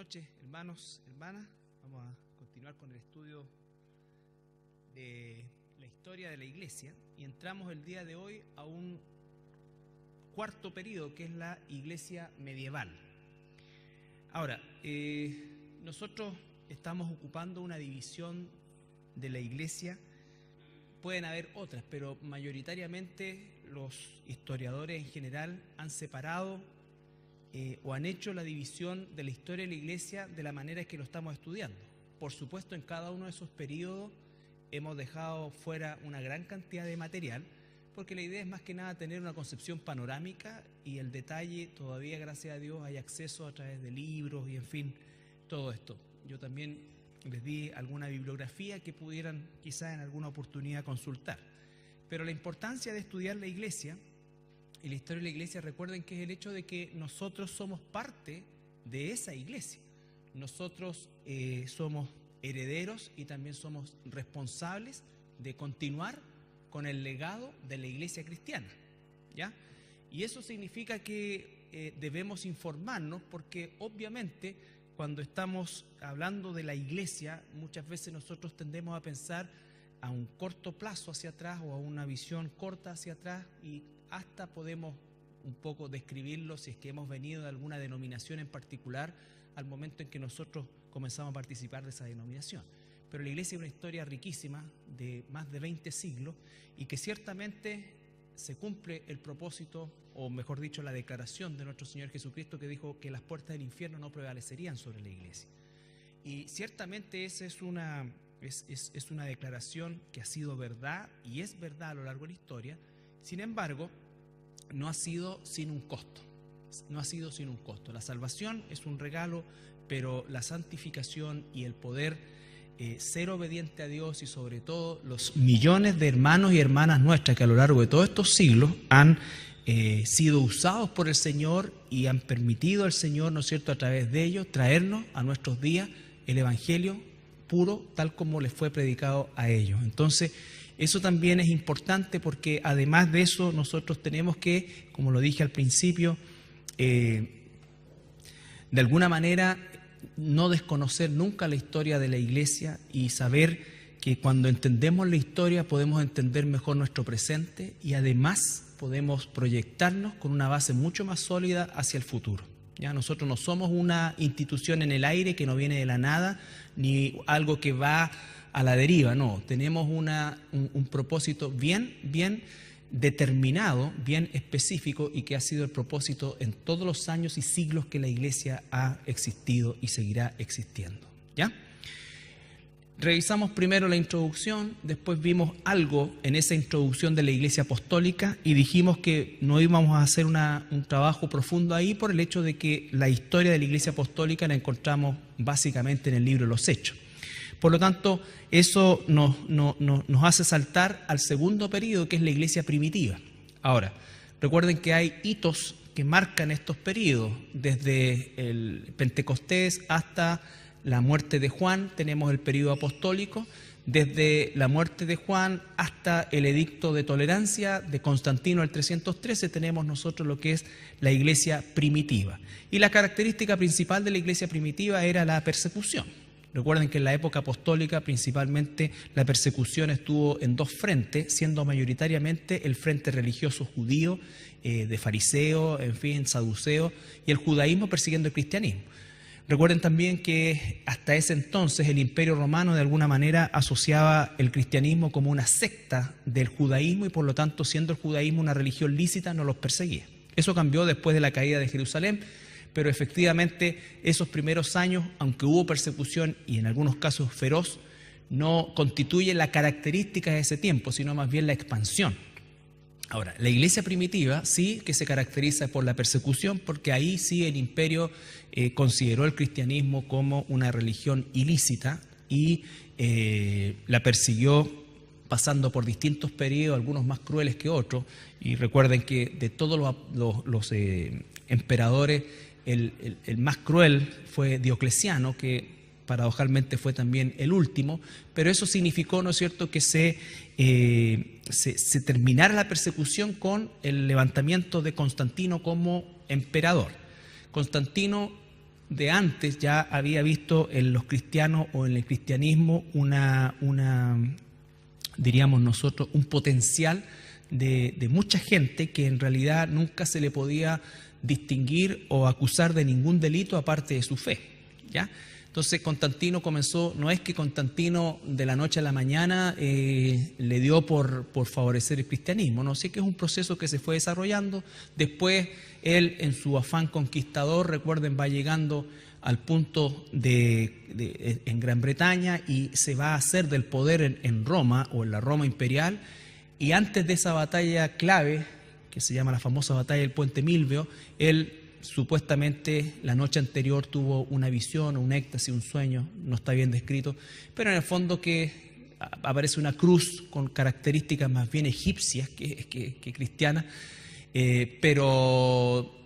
noches, hermanos, hermanas. Vamos a continuar con el estudio de la historia de la Iglesia y entramos el día de hoy a un cuarto periodo que es la Iglesia medieval. Ahora, nosotros estamos ocupando una división de la Iglesia. Pueden haber otras, pero mayoritariamente los historiadores en general han separado o han hecho la división de la historia de la Iglesia de la manera que lo estamos estudiando. Por supuesto, en cada uno de esos periodos hemos dejado fuera una gran cantidad de material, porque la idea es más que nada tener una concepción panorámica y el detalle todavía, gracias a Dios, hay acceso a través de libros y en fin, todo esto. Yo también les di alguna bibliografía que pudieran quizás en alguna oportunidad consultar. Pero la importancia de estudiar la Iglesia y la historia de la Iglesia, recuerden que es el hecho de que nosotros somos parte de esa Iglesia. Nosotros somos herederos y también somos responsables de continuar con el legado de la Iglesia cristiana, ¿ya? Y eso significa que debemos informarnos, porque obviamente cuando estamos hablando de la Iglesia, muchas veces nosotros tendemos a pensar a un corto plazo hacia atrás o a una visión corta hacia atrás, y hasta podemos un poco describirlo si es que hemos venido de alguna denominación en particular al momento en que nosotros comenzamos a participar de esa denominación. Pero la Iglesia es una historia riquísima de más de 20 siglos y que ciertamente se cumple el propósito, o mejor dicho, la declaración de nuestro Señor Jesucristo, que dijo que las puertas del infierno no prevalecerían sobre la Iglesia. Y ciertamente esa es una declaración que ha sido verdad y es verdad a lo largo de la historia. Sin embargo, no ha sido sin un costo. No ha sido sin un costo. La salvación es un regalo, pero la santificación y el poder ser obediente a Dios, y sobre todo los millones de hermanos y hermanas nuestras que a lo largo de todos estos siglos han sido usados por el Señor y han permitido al Señor, ¿no es cierto?, a través de ellos traernos a nuestros días el Evangelio puro, tal como les fue predicado a ellos. Entonces, eso también es importante, porque además de eso nosotros tenemos que, como lo dije al principio, de alguna manera no desconocer nunca la historia de la Iglesia y saber que cuando entendemos la historia podemos entender mejor nuestro presente y además podemos proyectarnos con una base mucho más sólida hacia el futuro. Ya nosotros no somos una institución en el aire que no viene de la nada, ni algo que va a la deriva, no. Tenemos un propósito bien determinado, bien específico, y que ha sido el propósito en todos los años y siglos que la Iglesia ha existido y seguirá existiendo, ¿ya? Revisamos primero la introducción, después vimos algo en esa introducción de la Iglesia Apostólica y dijimos que no íbamos a hacer un trabajo profundo ahí por el hecho de que la historia de la Iglesia Apostólica la encontramos básicamente en el libro de los Hechos. Por lo tanto, eso nos hace saltar al segundo periodo, que es la Iglesia primitiva. Ahora, recuerden que hay hitos que marcan estos periodos. Desde el Pentecostés hasta la muerte de Juan tenemos el periodo apostólico. Desde la muerte de Juan hasta el edicto de tolerancia de Constantino el 313 tenemos nosotros lo que es la Iglesia primitiva. Y la característica principal de la Iglesia primitiva era la persecución. Recuerden que en la época apostólica principalmente la persecución estuvo en dos frentes, siendo mayoritariamente el frente religioso judío, de fariseos, en fin, saduceos, y el judaísmo persiguiendo el cristianismo. Recuerden también que hasta ese entonces el Imperio Romano de alguna manera asociaba el cristianismo como una secta del judaísmo y por lo tanto, siendo el judaísmo una religión lícita, no los perseguía. Eso cambió después de la caída de Jerusalén. Pero efectivamente esos primeros años, aunque hubo persecución y en algunos casos feroz, no constituye la característica de ese tiempo, sino más bien la expansión. Ahora, la Iglesia primitiva sí que se caracteriza por la persecución, porque ahí sí el imperio consideró el cristianismo como una religión ilícita y la persiguió pasando por distintos periodos, algunos más crueles que otros. Y recuerden que de todos los emperadores, el más cruel fue Diocleciano, que paradojalmente fue también el último, pero eso significó, ¿no es cierto?, que se terminara la persecución con el levantamiento de Constantino como emperador. Constantino de antes ya había visto en los cristianos o en el cristianismo diríamos nosotros, un potencial de mucha gente que en realidad nunca se le podía distinguir o acusar de ningún delito aparte de su fe, ¿ya? Entonces Constantino comenzó, no es que Constantino de la noche a la mañana le dio por favorecer el cristianismo, no, sí que es un proceso que se fue desarrollando. Después él, en su afán conquistador, recuerden, va llegando al punto en Gran Bretaña y se va a hacer del poder en Roma o en la Roma imperial. Y antes de esa batalla clave, que se llama la famosa batalla del Puente Milvio, él supuestamente la noche anterior tuvo una visión, un éxtasis, un sueño, no está bien descrito, pero en el fondo que aparece una cruz con características más bien egipcias que cristianas, pero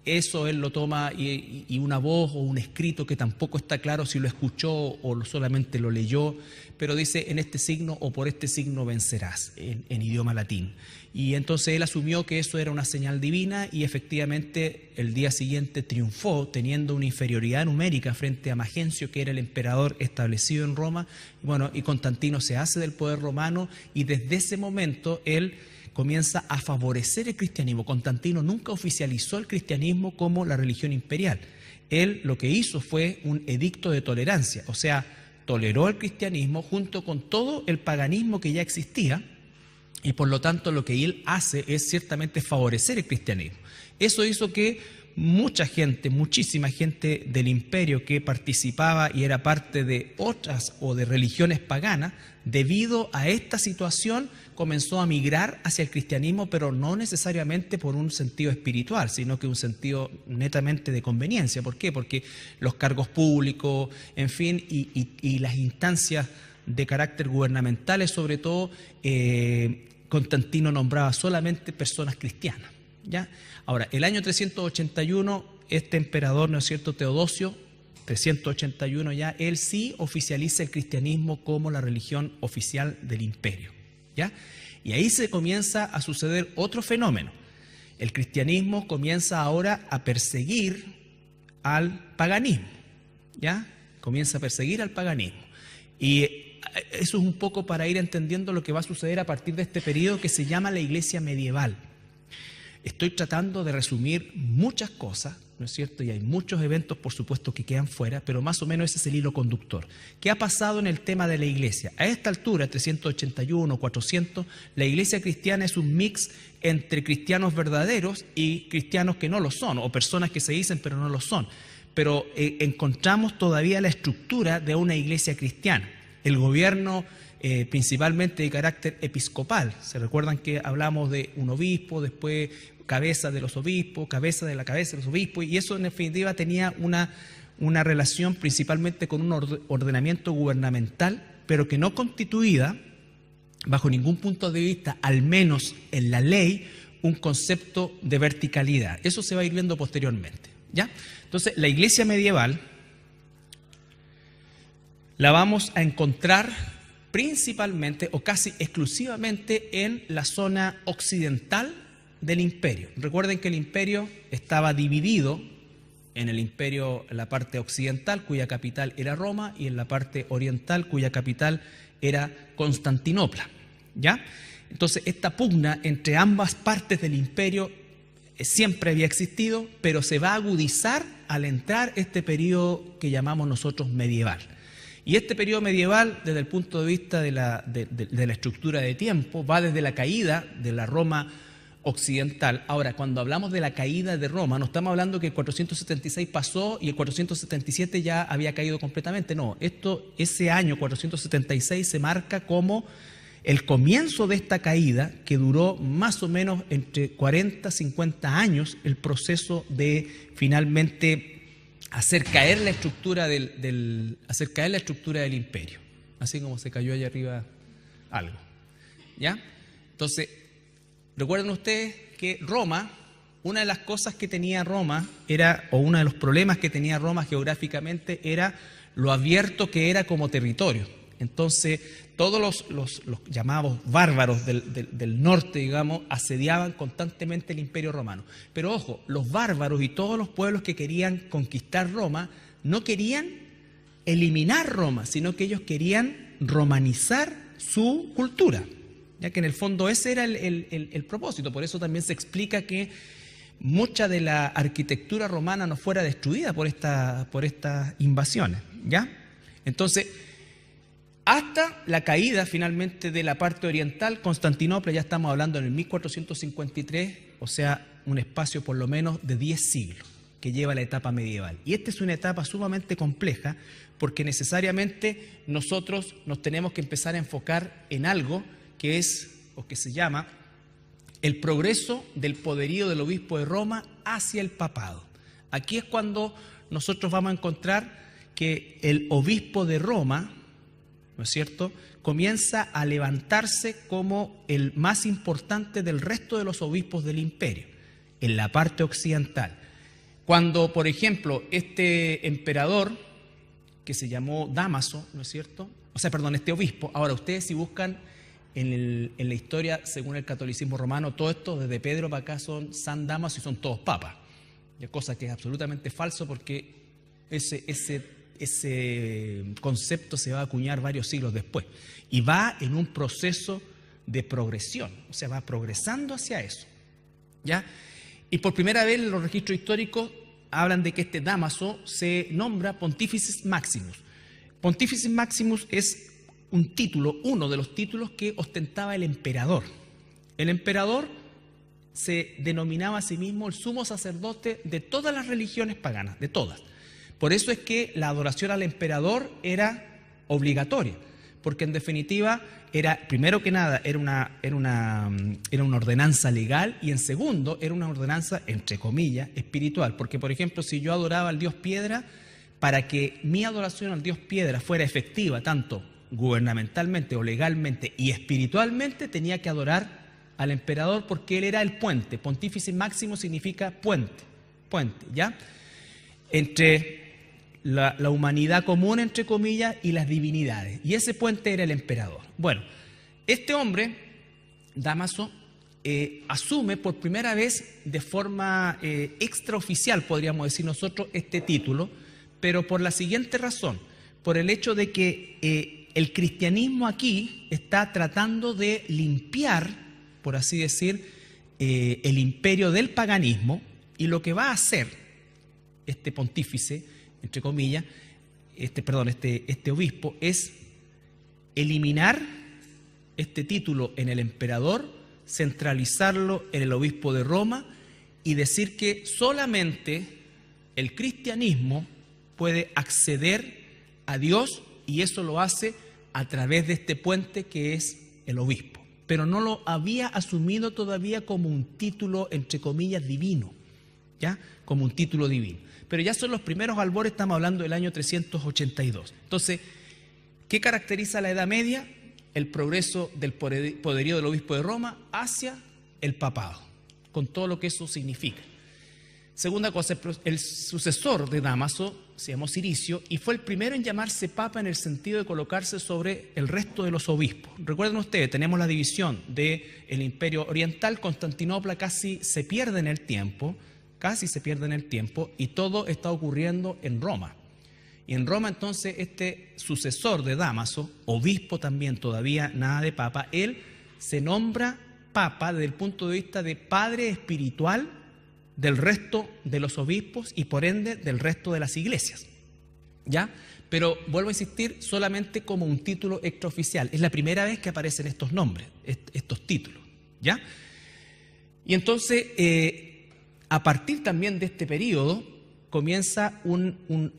eso él lo toma y una voz o un escrito que tampoco está claro si lo escuchó o solamente lo leyó, pero dice: en este signo o por este signo vencerás, en idioma latín. Y entonces él asumió que eso era una señal divina y efectivamente el día siguiente triunfó, teniendo una inferioridad numérica frente a Magencio, que era el emperador establecido en Roma. Bueno, y Constantino se hace del poder romano y desde ese momento él comienza a favorecer el cristianismo. Constantino nunca oficializó el cristianismo como la religión imperial. Él lo que hizo fue un edicto de tolerancia, o sea, toleró el cristianismo junto con todo el paganismo que ya existía, y por lo tanto lo que él hace es ciertamente favorecer el cristianismo. Eso hizo que mucha gente, muchísima gente del imperio que participaba y era parte de otras o de religiones paganas, debido a esta situación comenzó a migrar hacia el cristianismo, pero no necesariamente por un sentido espiritual, sino que un sentido netamente de conveniencia. ¿Por qué? Porque los cargos públicos, en fin, y las instancias de carácter gubernamentales, sobre todo, Constantino nombraba solamente personas cristianas, ¿ya? Ahora, el año 381, este emperador, ¿no es cierto?, Teodosio, 381 ya, él sí oficializa el cristianismo como la religión oficial del imperio, ¿ya? Y ahí se comienza a suceder otro fenómeno. El cristianismo comienza ahora a perseguir al paganismo, ¿ya? Comienza a perseguir al paganismo. Y eso es un poco para ir entendiendo lo que va a suceder a partir de este periodo que se llama la Iglesia medieval. Estoy tratando de resumir muchas cosas, ¿no es cierto? Y hay muchos eventos, por supuesto, que quedan fuera, pero más o menos ese es el hilo conductor. ¿Qué ha pasado en el tema de la Iglesia? A esta altura, 381, 400, la Iglesia cristiana es un mix entre cristianos verdaderos y cristianos que no lo son, o personas que se dicen pero no lo son. Pero encontramos todavía la estructura de una iglesia cristiana. El gobierno principalmente de carácter episcopal. Se recuerdan que hablamos de un obispo, después cabeza de los obispos, cabeza de la cabeza de los obispos, y eso en definitiva tenía una relación principalmente con un ordenamiento gubernamental, pero que no constituía, bajo ningún punto de vista, al menos en la ley, un concepto de verticalidad. Eso se va a ir viendo posteriormente, ¿ya? Entonces, la iglesia medieval la vamos a encontrar principalmente o casi exclusivamente en la zona occidental del imperio. Recuerden que el imperio estaba dividido en el imperio, en la parte occidental, cuya capital era Roma, y en la parte oriental, cuya capital era Constantinopla, ¿ya? Entonces, esta pugna entre ambas partes del imperio siempre había existido, pero se va a agudizar al entrar este periodo que llamamos nosotros medieval. Y este periodo medieval, desde el punto de vista de la estructura de tiempo, va desde la caída de la Roma occidental. Ahora, cuando hablamos de la caída de Roma, no estamos hablando que el 476 pasó y el 477 ya había caído completamente. No, ese año 476 se marca como el comienzo de esta caída, que duró más o menos entre 40 y 50 años, el proceso de finalmente hacer caer la estructura del imperio, así como se cayó allá arriba algo, ¿ya? Entonces, recuerden ustedes que Roma, una de las cosas que tenía Roma o uno de los problemas que tenía Roma geográficamente era lo abierto que era como territorio. Entonces, todos los llamados bárbaros del norte, digamos, asediaban constantemente el Imperio Romano. Pero ojo, los bárbaros y todos los pueblos que querían conquistar Roma no querían eliminar Roma, sino que ellos querían romanizar su cultura, ya que en el fondo ese era el propósito. Por eso también se explica que mucha de la arquitectura romana no fuera destruida por estas invasiones, ¿ya? Entonces, hasta la caída finalmente de la parte oriental, Constantinopla, ya estamos hablando en el 1453, o sea, un espacio por lo menos de 10 siglos que lleva la etapa medieval. Y esta es una etapa sumamente compleja porque necesariamente nosotros nos tenemos que empezar a enfocar en algo que es, o que se llama, el progreso del poderío del obispo de Roma hacia el papado. Aquí es cuando nosotros vamos a encontrar que el obispo de Roma, ¿no es cierto?, comienza a levantarse como el más importante del resto de los obispos del imperio, en la parte occidental. Cuando, por ejemplo, este emperador, que se llamó Dámaso, ¿no es cierto?, este obispo, ahora ustedes si buscan en la historia, según el catolicismo romano, todo esto, desde Pedro para acá, son San Dámaso y son todos papas, cosa que es absolutamente falso porque ese concepto se va a acuñar varios siglos después y va en un proceso de progresión, o sea, va progresando hacia eso, ¿ya? Y por primera vez en los registros históricos hablan de que este Dámaso se nombra Pontífices Maximus. Pontífices Maximus es un título, uno de los títulos que ostentaba el emperador. El emperador se denominaba a sí mismo el sumo sacerdote de todas las religiones paganas, de todas. Por eso es que la adoración al emperador era obligatoria, porque en definitiva era, primero que nada, era una ordenanza legal y en segundo era una ordenanza, entre comillas, espiritual. Porque, por ejemplo, si yo adoraba al dios piedra, para que mi adoración al dios piedra fuera efectiva, tanto gubernamentalmente o legalmente y espiritualmente, tenía que adorar al emperador porque él era el puente. Pontífice máximo significa puente, ¿ya? Entre la humanidad común, entre comillas, y las divinidades. Y ese puente era el emperador. Bueno, este hombre, Dámaso, asume por primera vez de forma extraoficial, podríamos decir nosotros, este título, pero por la siguiente razón, por el hecho de que el cristianismo aquí está tratando de limpiar, por así decir, el imperio del paganismo, y lo que va a hacer este pontífice, entre comillas, este obispo, es eliminar este título en el emperador, centralizarlo en el obispo de Roma y decir que solamente el cristianismo puede acceder a Dios y eso lo hace a través de este puente que es el obispo. Pero no lo había asumido todavía como un título, entre comillas, divino, ¿ya? Como un título divino. Pero ya son los primeros albores, estamos hablando del año 382. Entonces, ¿qué caracteriza la Edad Media? El progreso del poderío del obispo de Roma hacia el papado, con todo lo que eso significa. Segunda cosa, el sucesor de Dámaso se llamó Ciricio y fue el primero en llamarse papa en el sentido de colocarse sobre el resto de los obispos. Recuerden ustedes, tenemos la división del Imperio Oriental, Constantinopla casi se pierde en el tiempo, y todo está ocurriendo en Roma. Y en Roma entonces este sucesor de Dámaso, obispo también, todavía nada de papa, él se nombra papa desde el punto de vista de padre espiritual del resto de los obispos y por ende del resto de las iglesias, ¿ya? Pero vuelvo a insistir, solamente como un título extraoficial. Es la primera vez que aparecen estos nombres, estos títulos, ¿ya? Y entonces, a partir también de este periodo, comienza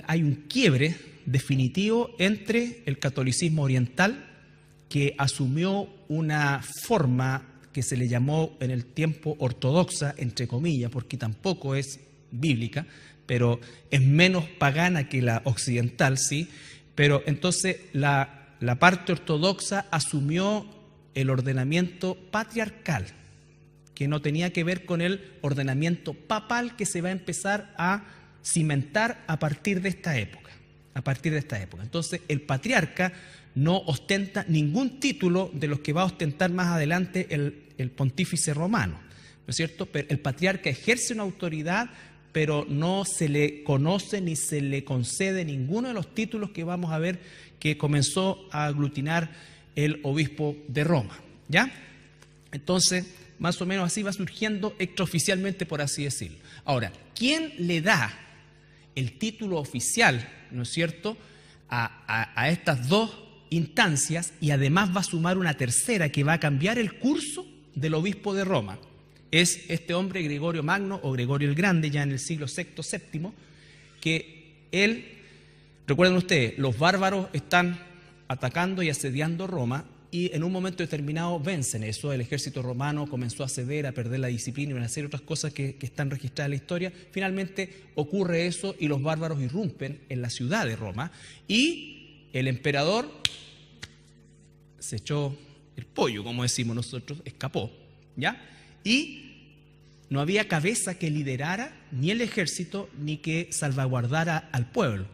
hay un quiebre definitivo entre el catolicismo oriental, que asumió una forma que se le llamó en el tiempo ortodoxa, entre comillas, porque tampoco es bíblica, pero es menos pagana que la occidental, ¿sí? Pero entonces la parte ortodoxa asumió el ordenamiento patriarcal, que no tenía que ver con el ordenamiento papal que se va a empezar a cimentar a partir de esta época. a partir de esta época. Entonces, el patriarca no ostenta ningún título de los que va a ostentar más adelante el pontífice romano, ¿no es cierto? Pero el patriarca ejerce una autoridad, pero no se le conoce ni se le concede ninguno de los títulos que vamos a ver que comenzó a aglutinar el obispo de Roma, ¿ya? Entonces, más o menos así va surgiendo extraoficialmente, por así decirlo. Ahora, ¿quién le da el título oficial, ¿no es cierto?, a estas dos instancias, y además va a sumar una tercera que va a cambiar el curso del obispo de Roma? Es este hombre Gregorio Magno o Gregorio el Grande, ya en el siglo VI, VII, que él, recuerden ustedes, los bárbaros están atacando y asediando Roma, y en un momento determinado vencen eso. El ejército romano comenzó a ceder, a perder la disciplina y una serie de otras cosas que están registradas en la historia. Finalmente ocurre eso y los bárbaros irrumpen en la ciudad de Roma, y el emperador se echó el pollo, como decimos nosotros, escapó, ¿ya? Y no había cabeza que liderara ni el ejército ni que salvaguardara al pueblo.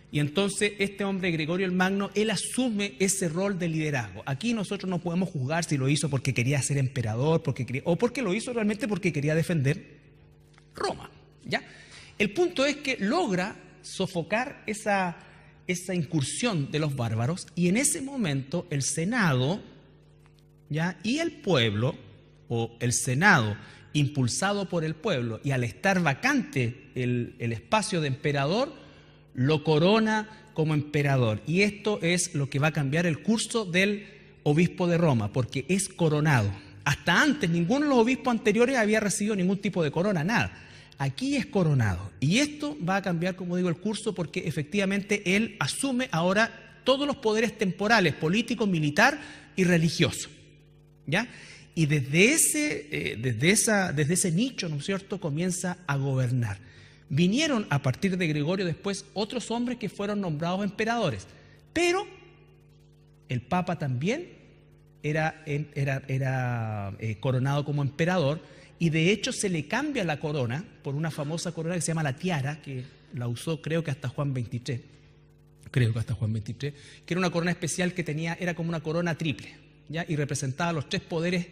Y entonces este hombre, Gregorio el Magno, él asume ese rol de liderazgo. Aquí nosotros no podemos juzgar si lo hizo porque quería ser emperador, o porque lo hizo realmente porque quería defender Roma, ¿ya? El punto es que logra sofocar esa incursión de los bárbaros, y en ese momento el Senado, ¿ya?, y el pueblo, o el Senado impulsado por el pueblo, y al estar vacante el espacio de emperador, lo corona como emperador. Y esto es lo que va a cambiar el curso del obispo de Roma, porque es coronado. Hasta antes ninguno de los obispos anteriores había recibido ningún tipo de corona, nada. Aquí es coronado. Y esto va a cambiar, como digo, el curso, porque efectivamente él asume ahora todos los poderes temporales, político, militar y religioso, ¿ya? Y desde ese nicho, ¿no es cierto?, comienza a gobernar. Vinieron a partir de Gregorio después otros hombres que fueron nombrados emperadores, pero el Papa también era coronado como emperador, y de hecho se le cambia la corona por una famosa corona que se llama la tiara, que la usó creo que hasta Juan XXIII, que era una corona especial que era como una corona triple, ¿ya?, y representaba los tres poderes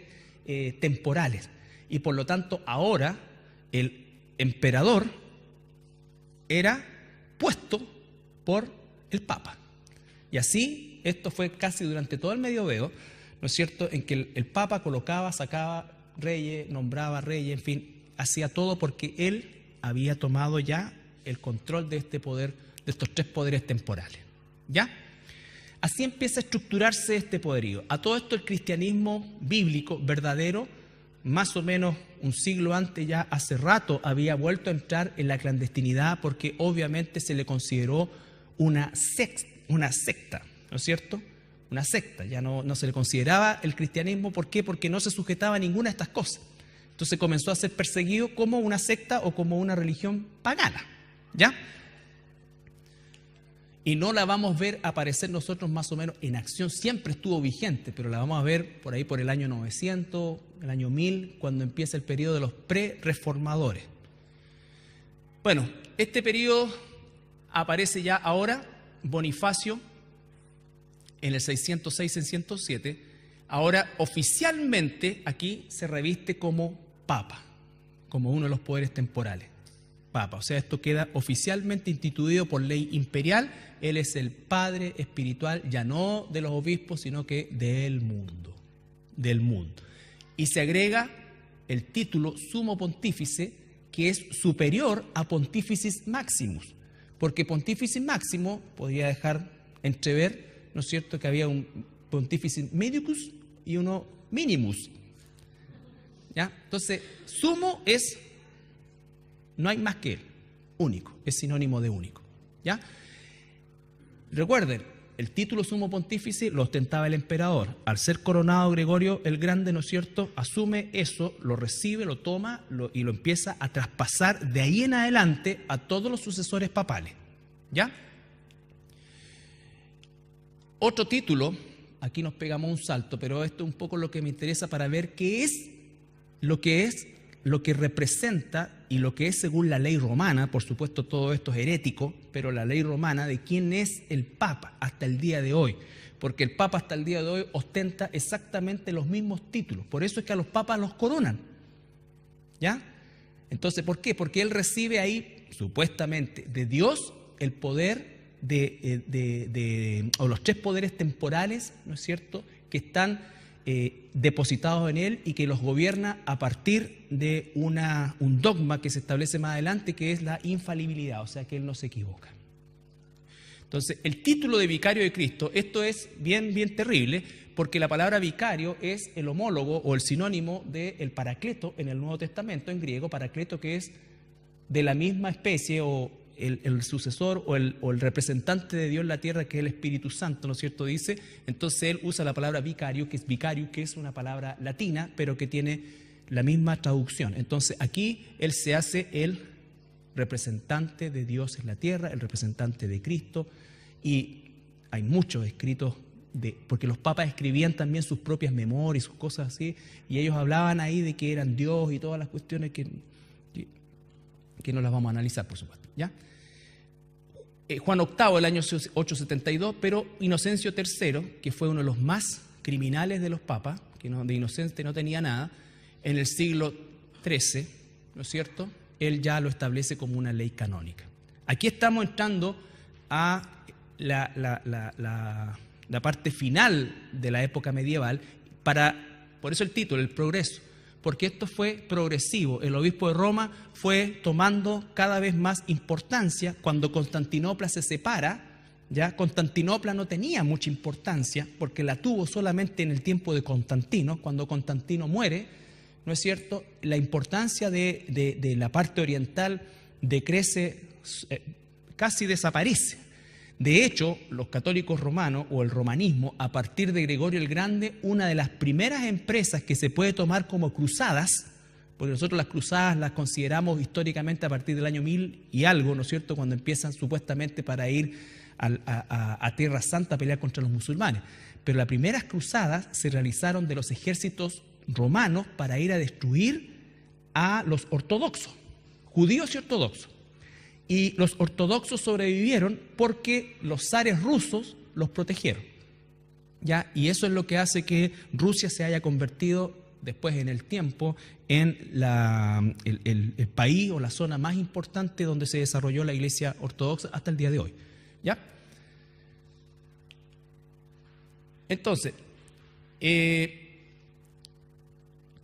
temporales, y por lo tanto ahora el emperador era puesto por el Papa. Y así esto fue casi durante todo el Medioevo, ¿no es cierto?, en que el Papa colocaba, sacaba reyes, nombraba reyes, en fin, hacía todo porque él había tomado ya el control de este poder, de estos tres poderes temporales, ¿ya? Así empieza a estructurarse este poderío. A todo esto el cristianismo bíblico verdadero, más o menos un siglo antes, ya hace rato había vuelto a entrar en la clandestinidad, porque obviamente se le consideró una secta, ¿no es cierto? Una secta, ya no se le consideraba el cristianismo. ¿Por qué? Porque no se sujetaba a ninguna de estas cosas. Entonces comenzó a ser perseguido como una secta o como una religión pagana, ¿ya? Y no la vamos a ver aparecer nosotros más o menos en acción, siempre estuvo vigente, pero la vamos a ver por ahí por el año 900, el año 1000, cuando empieza el periodo de los pre-reformadores. Bueno, este periodo aparece ya ahora. Bonifacio, en el 606-607, ahora oficialmente aquí se reviste como papa, como uno de los poderes temporales. Papa, o sea, esto queda oficialmente instituido por ley imperial. Él es el padre espiritual, ya no de los obispos, sino que del mundo, Y se agrega el título sumo pontífice, que es superior a Pontificis Maximus, porque Pontificis Máximo podía dejar entrever, ¿no es cierto?, que había un Pontificis Medicus y uno Minimus, ¿ya? Entonces, sumo es, no hay más que él, único, es sinónimo de único, ¿ya? Recuerden, el título sumo pontífice lo ostentaba el emperador. Al ser coronado Gregorio el Grande, ¿no es cierto?, asume eso, lo recibe, lo toma y lo empieza a traspasar de ahí en adelante a todos los sucesores papales, ¿ya? Otro título, aquí nos pegamos un salto, pero esto es un poco lo que me interesa para ver qué es lo que es lo que representa y lo que es según la ley romana, por supuesto todo esto es herético, pero la ley romana de quién es el Papa hasta el día de hoy, porque el Papa hasta el día de hoy ostenta exactamente los mismos títulos, por eso es que a los papas los coronan, ¿ya? Entonces, ¿por qué? Porque él recibe ahí, supuestamente, de Dios el poder o los 3 poderes temporales, ¿no es cierto?, que están depositados en él y que los gobierna a partir de un dogma que se establece más adelante, que es la infalibilidad, o sea que él no se equivoca. Entonces, el título de vicario de Cristo, esto es bien terrible, porque la palabra vicario es el homólogo o el sinónimo del paracleto en el Nuevo Testamento, en griego, paracleto, que es de la misma especie o el sucesor o el representante de Dios en la tierra, que es el Espíritu Santo, ¿no es cierto? Dice, entonces él usa la palabra vicario, que es una palabra latina, pero que tiene la misma traducción. Entonces aquí él se hace el representante de Dios en la tierra, el representante de Cristo, y hay muchos escritos, porque los papas escribían también sus propias memorias, sus cosas así, y ellos hablaban ahí de que eran Dios y todas las cuestiones que no las vamos a analizar, por supuesto, ¿ya? Juan VIII, el año 872, pero Inocencio III, que fue uno de los más criminales de los papas, que de inocente no tenía nada, en el siglo XIII, ¿no es cierto?, él ya lo establece como una ley canónica. Aquí estamos entrando a la parte final de la época medieval, por eso el título, el progreso, porque esto fue progresivo. El obispo de Roma fue tomando cada vez más importancia. Cuando Constantinopla se separa, ya Constantinopla no tenía mucha importancia, porque la tuvo solamente en el tiempo de Constantino. Cuando Constantino muere, ¿no es cierto?, la importancia de la parte oriental decrece, casi desaparece. De hecho, los católicos romanos o el romanismo, a partir de Gregorio el Grande, una de las primeras empresas que se puede tomar como cruzadas, porque nosotros las cruzadas las consideramos históricamente a partir del año 1000 y algo, ¿no es cierto?, cuando empiezan supuestamente para ir a Tierra Santa a pelear contra los musulmanes. Pero las primeras cruzadas se realizaron de los ejércitos romanos para ir a destruir a los ortodoxos, judíos y ortodoxos. Y los ortodoxos sobrevivieron porque los zares rusos los protegieron, ¿ya? Y eso es lo que hace que Rusia se haya convertido después en el tiempo en el país o la zona más importante donde se desarrolló la Iglesia ortodoxa hasta el día de hoy, ¿ya? Entonces,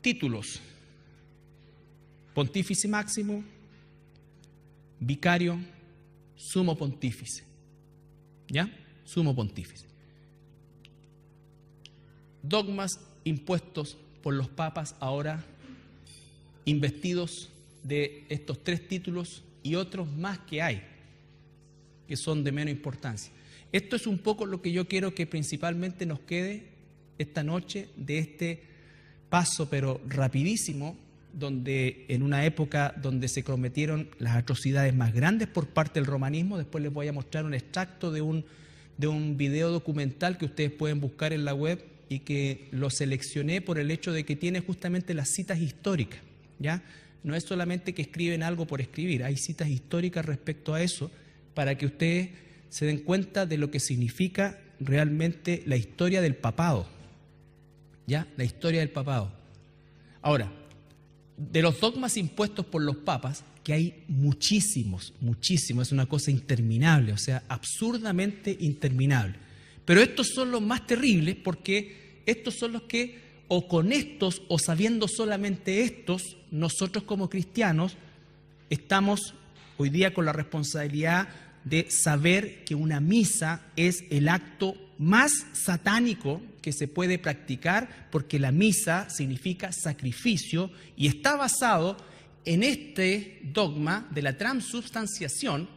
títulos: Pontífice Máximo, Vicario, Sumo Pontífice, ¿ya? Sumo Pontífice. Dogmas impuestos por los papas, ahora investidos de estos 3 títulos y otros más que hay, que son de menos importancia. Esto es un poco lo que yo quiero que principalmente nos quede esta noche de este paso, pero rapidísimo, donde en una época donde se cometieron las atrocidades más grandes por parte del romanismo. Después les voy a mostrar un extracto de un video documental que ustedes pueden buscar en la web y que lo seleccioné por el hecho de que tiene justamente las citas históricas, ¿ya? No es solamente que escriben algo por escribir, hay citas históricas respecto a eso para que ustedes se den cuenta de lo que significa realmente la historia del papado, ¿ya? La historia del papado. Ahora, de los dogmas impuestos por los papas, que hay muchísimos, es una cosa interminable, o sea, absurdamente interminable. Pero estos son los más terribles porque estos son los que, o con estos, o sabiendo solamente estos, nosotros como cristianos estamos hoy día con la responsabilidad de saber que una misa es el acto más satánico que se puede practicar, porque la misa significa sacrificio y está basado en este dogma de la transubstanciación,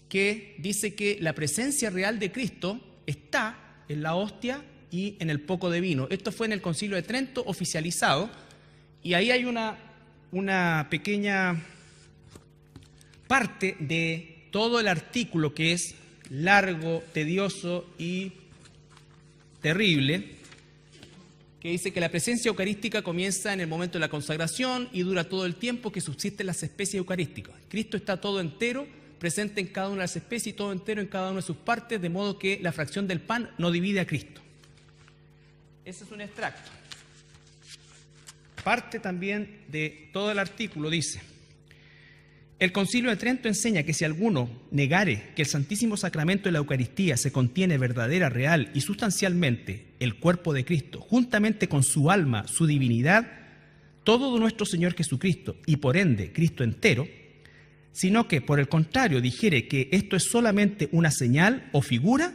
que dice que la presencia real de Cristo está en la hostia y en el poco de vino. Esto fue en el Concilio de Trento oficializado, y ahí hay una pequeña parte de todo el artículo, que es largo, tedioso y terrible, que dice que la presencia eucarística comienza en el momento de la consagración y dura todo el tiempo que subsisten las especies eucarísticas. Cristo está todo entero, presente en cada una de las especies y todo entero en cada una de sus partes, de modo que la fracción del pan no divide a Cristo. Ese es un extracto. Parte también de todo el artículo, dice: el Concilio de Trento enseña que si alguno negare que el Santísimo Sacramento de la Eucaristía se contiene verdadera, real y sustancialmente el cuerpo de Cristo, juntamente con su alma, su divinidad, todo de nuestro Señor Jesucristo y por ende Cristo entero, sino que por el contrario dijere que esto es solamente una señal o figura,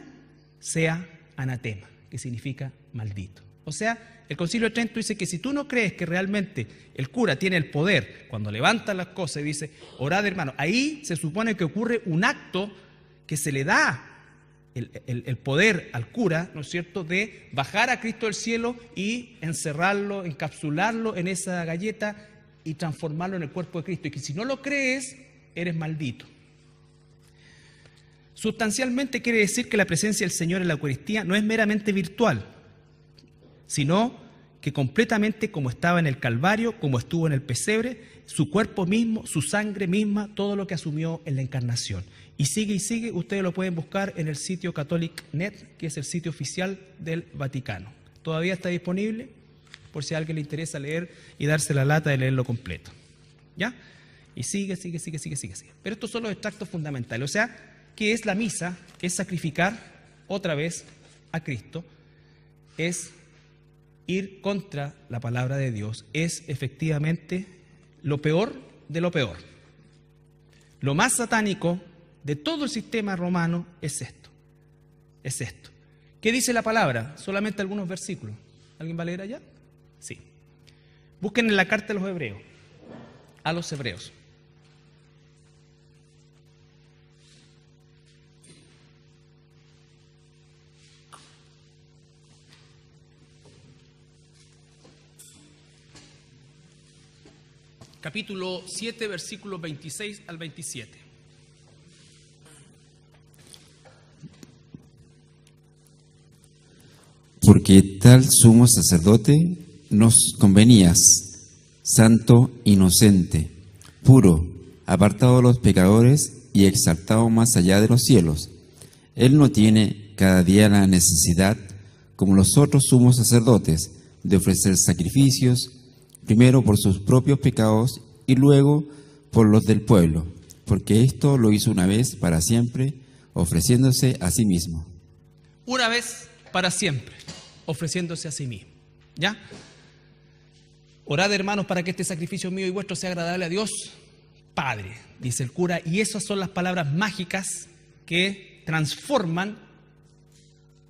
sea anatema, que significa maldito. O sea, el Concilio de Trento dice que si tú no crees que realmente el cura tiene el poder, cuando levanta las cosas y dice, orad hermano, ahí se supone que ocurre un acto que se le da el poder al cura, ¿no es cierto?, de bajar a Cristo del cielo y encerrarlo, encapsularlo en esa galleta y transformarlo en el cuerpo de Cristo. Y que si no lo crees, eres maldito. Sustancialmente quiere decir que la presencia del Señor en la Eucaristía no es meramente virtual, sino que completamente como estaba en el Calvario, como estuvo en el pesebre, su cuerpo mismo, su sangre misma, todo lo que asumió en la encarnación. Y sigue, ustedes lo pueden buscar en el sitio Catholic.net, que es el sitio oficial del Vaticano. Todavía está disponible, por si a alguien le interesa leer y darse la lata de leerlo completo. ¿Ya? Y sigue. Pero estos son los extractos fundamentales. O sea, ¿qué es la misa? Es sacrificar otra vez a Cristo, es ir contra la palabra de Dios, es efectivamente lo peor de lo peor. Lo más satánico de todo el sistema romano es esto. ¿Qué dice la palabra? Solamente algunos versículos. ¿Alguien va a leer allá? Sí. Busquen en la carta de los Hebreos, a los Hebreos. Capítulo 7, versículos 26 al 27. Porque tal sumo sacerdote nos convenías, santo, inocente, puro, apartado de los pecadores y exaltado más allá de los cielos. Él no tiene cada día la necesidad, como los otros sumos sacerdotes, de ofrecer sacrificios, primero por sus propios pecados y luego por los del pueblo, porque esto lo hizo una vez para siempre, ofreciéndose a sí mismo. Una vez para siempre, ofreciéndose a sí mismo. ¿Ya? Orad, hermanos, para que este sacrificio mío y vuestro sea agradable a Dios Padre, dice el cura, y esas son las palabras mágicas que transforman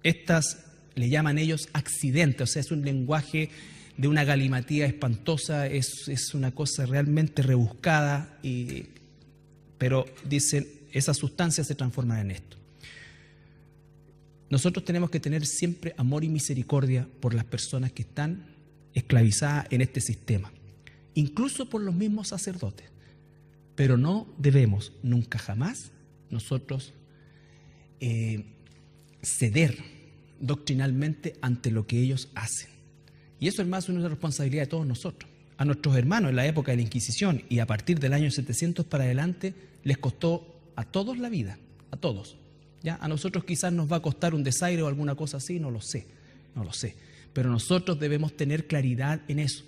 estas, le llaman ellos accidentes, o sea, es un lenguaje de una galimatía espantosa, es una cosa realmente rebuscada, pero dicen, esas sustancias se transforman en esto. Nosotros tenemos que tener siempre amor y misericordia por las personas que están esclavizadas en este sistema, incluso por los mismos sacerdotes, pero no debemos nunca jamás nosotros ceder doctrinalmente ante lo que ellos hacen. Y eso, hermano, es una responsabilidad de todos nosotros. A nuestros hermanos en la época de la Inquisición y a partir del año 700 para adelante les costó a todos la vida, a todos. ¿Ya? A nosotros quizás nos va a costar un desaire o alguna cosa así, no lo sé. Pero nosotros debemos tener claridad en eso.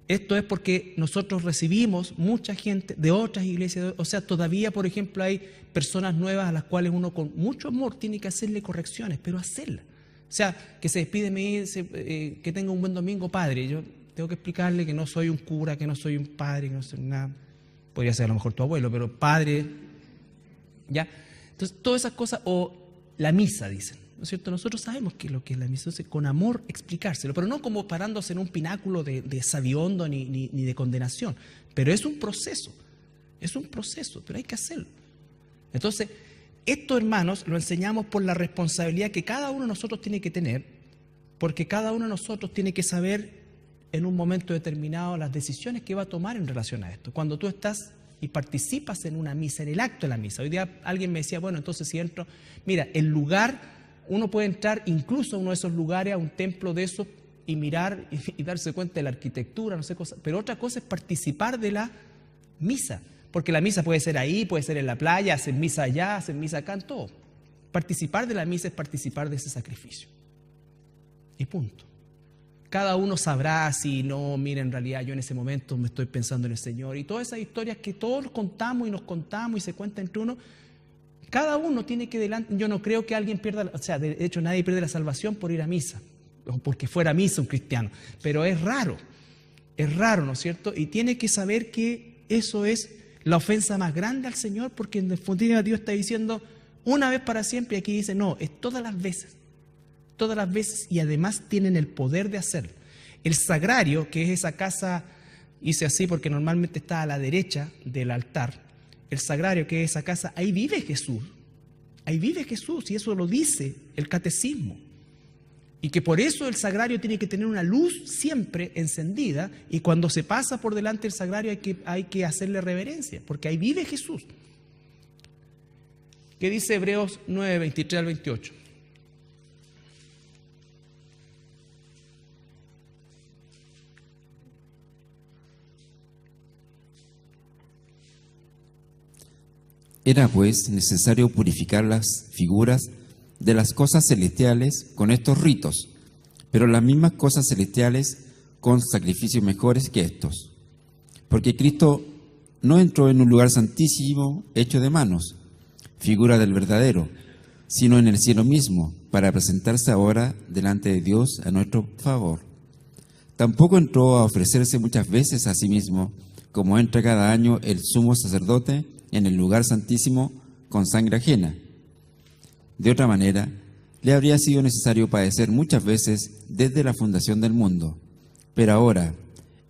Esto es porque nosotros recibimos mucha gente de otras iglesias, o sea, todavía, por ejemplo, hay personas nuevas a las cuales uno con mucho amor tiene que hacerle correcciones, pero hacerlas. O sea, que se despide, me dice, que tenga un buen domingo, padre. Yo tengo que explicarle que no soy un cura, que no soy un padre, que no soy nada. Podría ser a lo mejor tu abuelo, pero padre, ¿ya? Entonces, todas esas cosas, o la misa, dicen, ¿no es cierto? Nosotros sabemos qué es lo que es la misa, entonces, con amor explicárselo, pero no como parándose en un pináculo de sabiondo ni de condenación, pero es un proceso, pero hay que hacerlo. Entonces, esto, hermanos, lo enseñamos por la responsabilidad que cada uno de nosotros tiene que tener, porque cada uno de nosotros tiene que saber en un momento determinado las decisiones que va a tomar en relación a esto. Cuando tú estás y participas en una misa, en el acto de la misa. Hoy día alguien me decía, bueno, entonces si entro, mira, el lugar, uno puede entrar incluso a uno de esos lugares, a un templo de esos, y mirar y darse cuenta de la arquitectura, no sé, cosas, pero otra cosa es participar de la misa, porque la misa puede ser ahí, puede ser en la playa, hacen misa allá, hacen misa acá, en todo. Participar de la misa es participar de ese sacrificio. Y punto. Cada uno sabrá si no, mira, en realidad yo en ese momento me estoy pensando en el Señor. Y todas esas historias que todos contamos y nos contamos y se cuenta entre uno, cada uno tiene que delante. Yo no creo que alguien pierda, o sea, de hecho nadie pierde la salvación por ir a misa, o porque fuera a misa un cristiano. Pero es raro, ¿no es cierto? Y tiene que saber que eso es la ofensa más grande al Señor, porque en definitiva Dios está diciendo una vez para siempre, y aquí dice, no, es todas las veces, y además tienen el poder de hacerlo. El sagrario, que es esa casa, hice así porque normalmente está a la derecha del altar, el sagrario, que es esa casa, ahí vive Jesús, y eso lo dice el catecismo, y que por eso el sagrario tiene que tener una luz siempre encendida, y cuando se pasa por delante del sagrario hay que hacerle reverencia, porque ahí vive Jesús. ¿Qué dice Hebreos 9, 23 al 28? Era pues necesario purificar las figuras de las cosas celestiales con estos ritos, pero las mismas cosas celestiales con sacrificios mejores que estos. Porque Cristo no entró en un lugar santísimo hecho de manos, figura del verdadero, sino en el cielo mismo, para presentarse ahora delante de Dios a nuestro favor. Tampoco entró a ofrecerse muchas veces a sí mismo, como entra cada año el sumo sacerdote en el lugar santísimo con sangre ajena. De otra manera, le habría sido necesario padecer muchas veces desde la fundación del mundo. Pero ahora,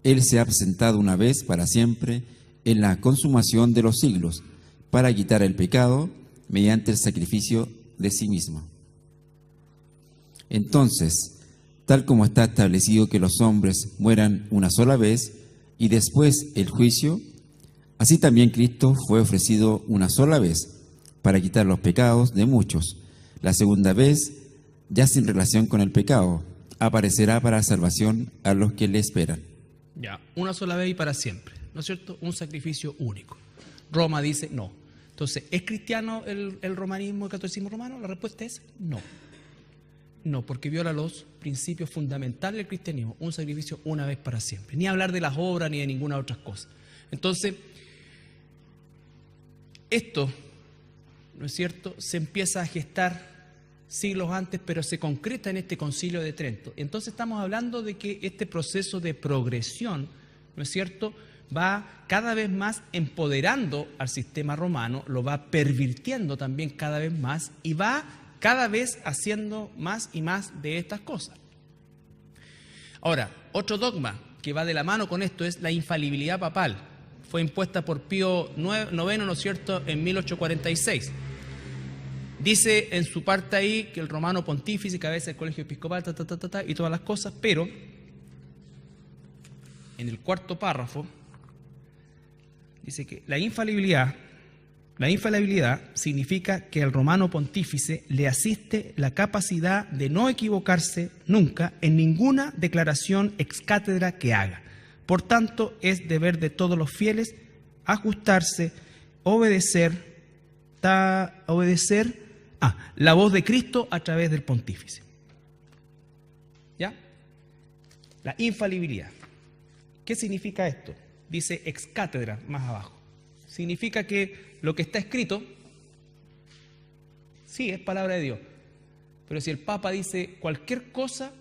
Él se ha presentado una vez para siempre en la consumación de los siglos, para quitar el pecado mediante el sacrificio de sí mismo. Entonces, tal como está establecido que los hombres mueran una sola vez y después el juicio, así también Cristo fue ofrecido una sola vez para quitar los pecados de muchos. La segunda vez, ya sin relación con el pecado, aparecerá para salvación a los que le esperan. Ya, una sola vez y para siempre, ¿no es cierto? Un sacrificio único. Roma dice no. Entonces, ¿es cristiano el romanismo, el catolicismo romano? La respuesta es no. No, porque viola los principios fundamentales del cristianismo, un sacrificio una vez para siempre. Ni hablar de las obras ni de ninguna otra cosa. Entonces, esto, ¿no es cierto?, se empieza a gestar siglos antes, pero se concreta en este Concilio de Trento. Entonces estamos hablando de que este proceso de progresión, ¿no es cierto?, va cada vez más empoderando al sistema romano, lo va pervirtiendo también cada vez más y va cada vez haciendo más y más de estas cosas. Ahora, otro dogma que va de la mano con esto es la infalibilidad papal. Fue impuesta por Pío IX, ¿no es cierto?, en 1846. Dice en su parte ahí que el romano pontífice, cabeza del colegio episcopal, y todas las cosas, pero en el cuarto párrafo dice que la infalibilidad significa que al romano pontífice le asiste la capacidad de no equivocarse nunca en ninguna declaración ex cátedra que haga. Por tanto, es deber de todos los fieles ajustarse, obedecer la voz de Cristo a través del pontífice. ¿Ya? La infalibilidad. ¿Qué significa esto? Dice ex cátedra más abajo. Significa que lo que está escrito, sí, es palabra de Dios. Pero si el Papa dice cualquier cosa,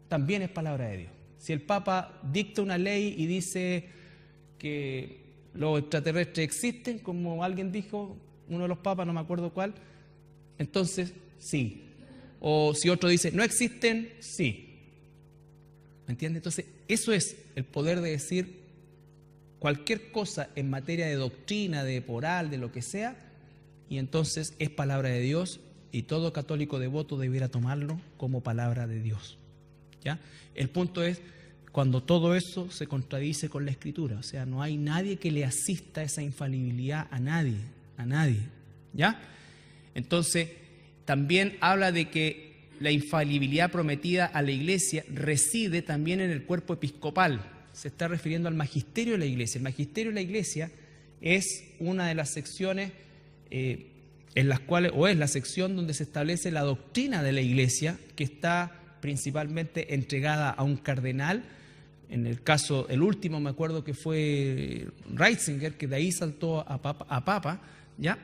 también es palabra de Dios. Si el Papa dicta una ley y dice que los extraterrestres existen, como alguien dijo, uno de los papas, no me acuerdo cuál, entonces sí. O si otro dice no existen, sí. ¿Me entiende? Entonces, eso es el poder de decir cualquier cosa en materia de doctrina, de moral, de lo que sea, y entonces es palabra de Dios y todo católico devoto debiera tomarlo como palabra de Dios. ¿Ya? El punto es cuando todo eso se contradice con la Escritura, o sea, no hay nadie que le asista esa infalibilidad a nadie, ¿ya? Entonces, también habla de que la infalibilidad prometida a la Iglesia reside también en el cuerpo episcopal. Se está refiriendo al magisterio de la Iglesia. El magisterio de la Iglesia es una de las secciones en las cuales, o es la sección donde se establece la doctrina de la Iglesia, que está principalmente entregada a un cardenal. En el caso, el último me acuerdo que fue Ratzinger, que de ahí saltó a papa, ¿ya?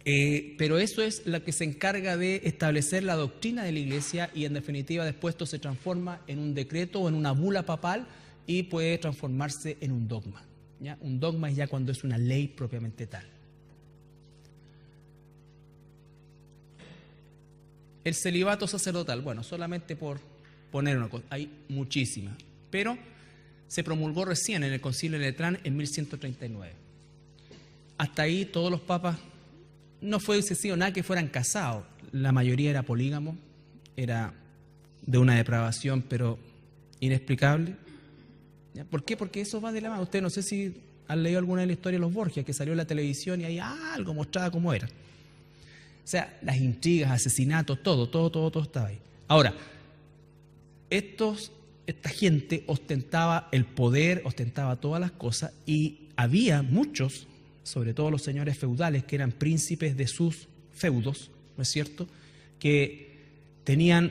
Pero eso es la que se encarga de establecer la doctrina de la Iglesia, y en definitiva después esto se transforma en un decreto o en una bula papal y puede transformarse en un dogma, ¿ya? Un dogma es ya cuando es una ley propiamente tal. El celibato sacerdotal, bueno, solamente por poner una cosa, hay muchísimas, pero se promulgó recién en el Concilio de Letrán en 1139. Hasta ahí todos los papas, no fue excesivo nada que fueran casados, la mayoría era polígamo, era de una depravación pero inexplicable. ¿Ya? ¿Por qué? Porque eso va de la mano. Usted no sé si han leído alguna de la historia de los Borgia, que salió en la televisión y ahí algo mostraba cómo era. O sea, las intrigas, asesinatos, todo estaba ahí. Ahora, esta gente ostentaba el poder, ostentaba todas las cosas, y había muchos, sobre todo los señores feudales, que eran príncipes de sus feudos, ¿no es cierto?, que tenían,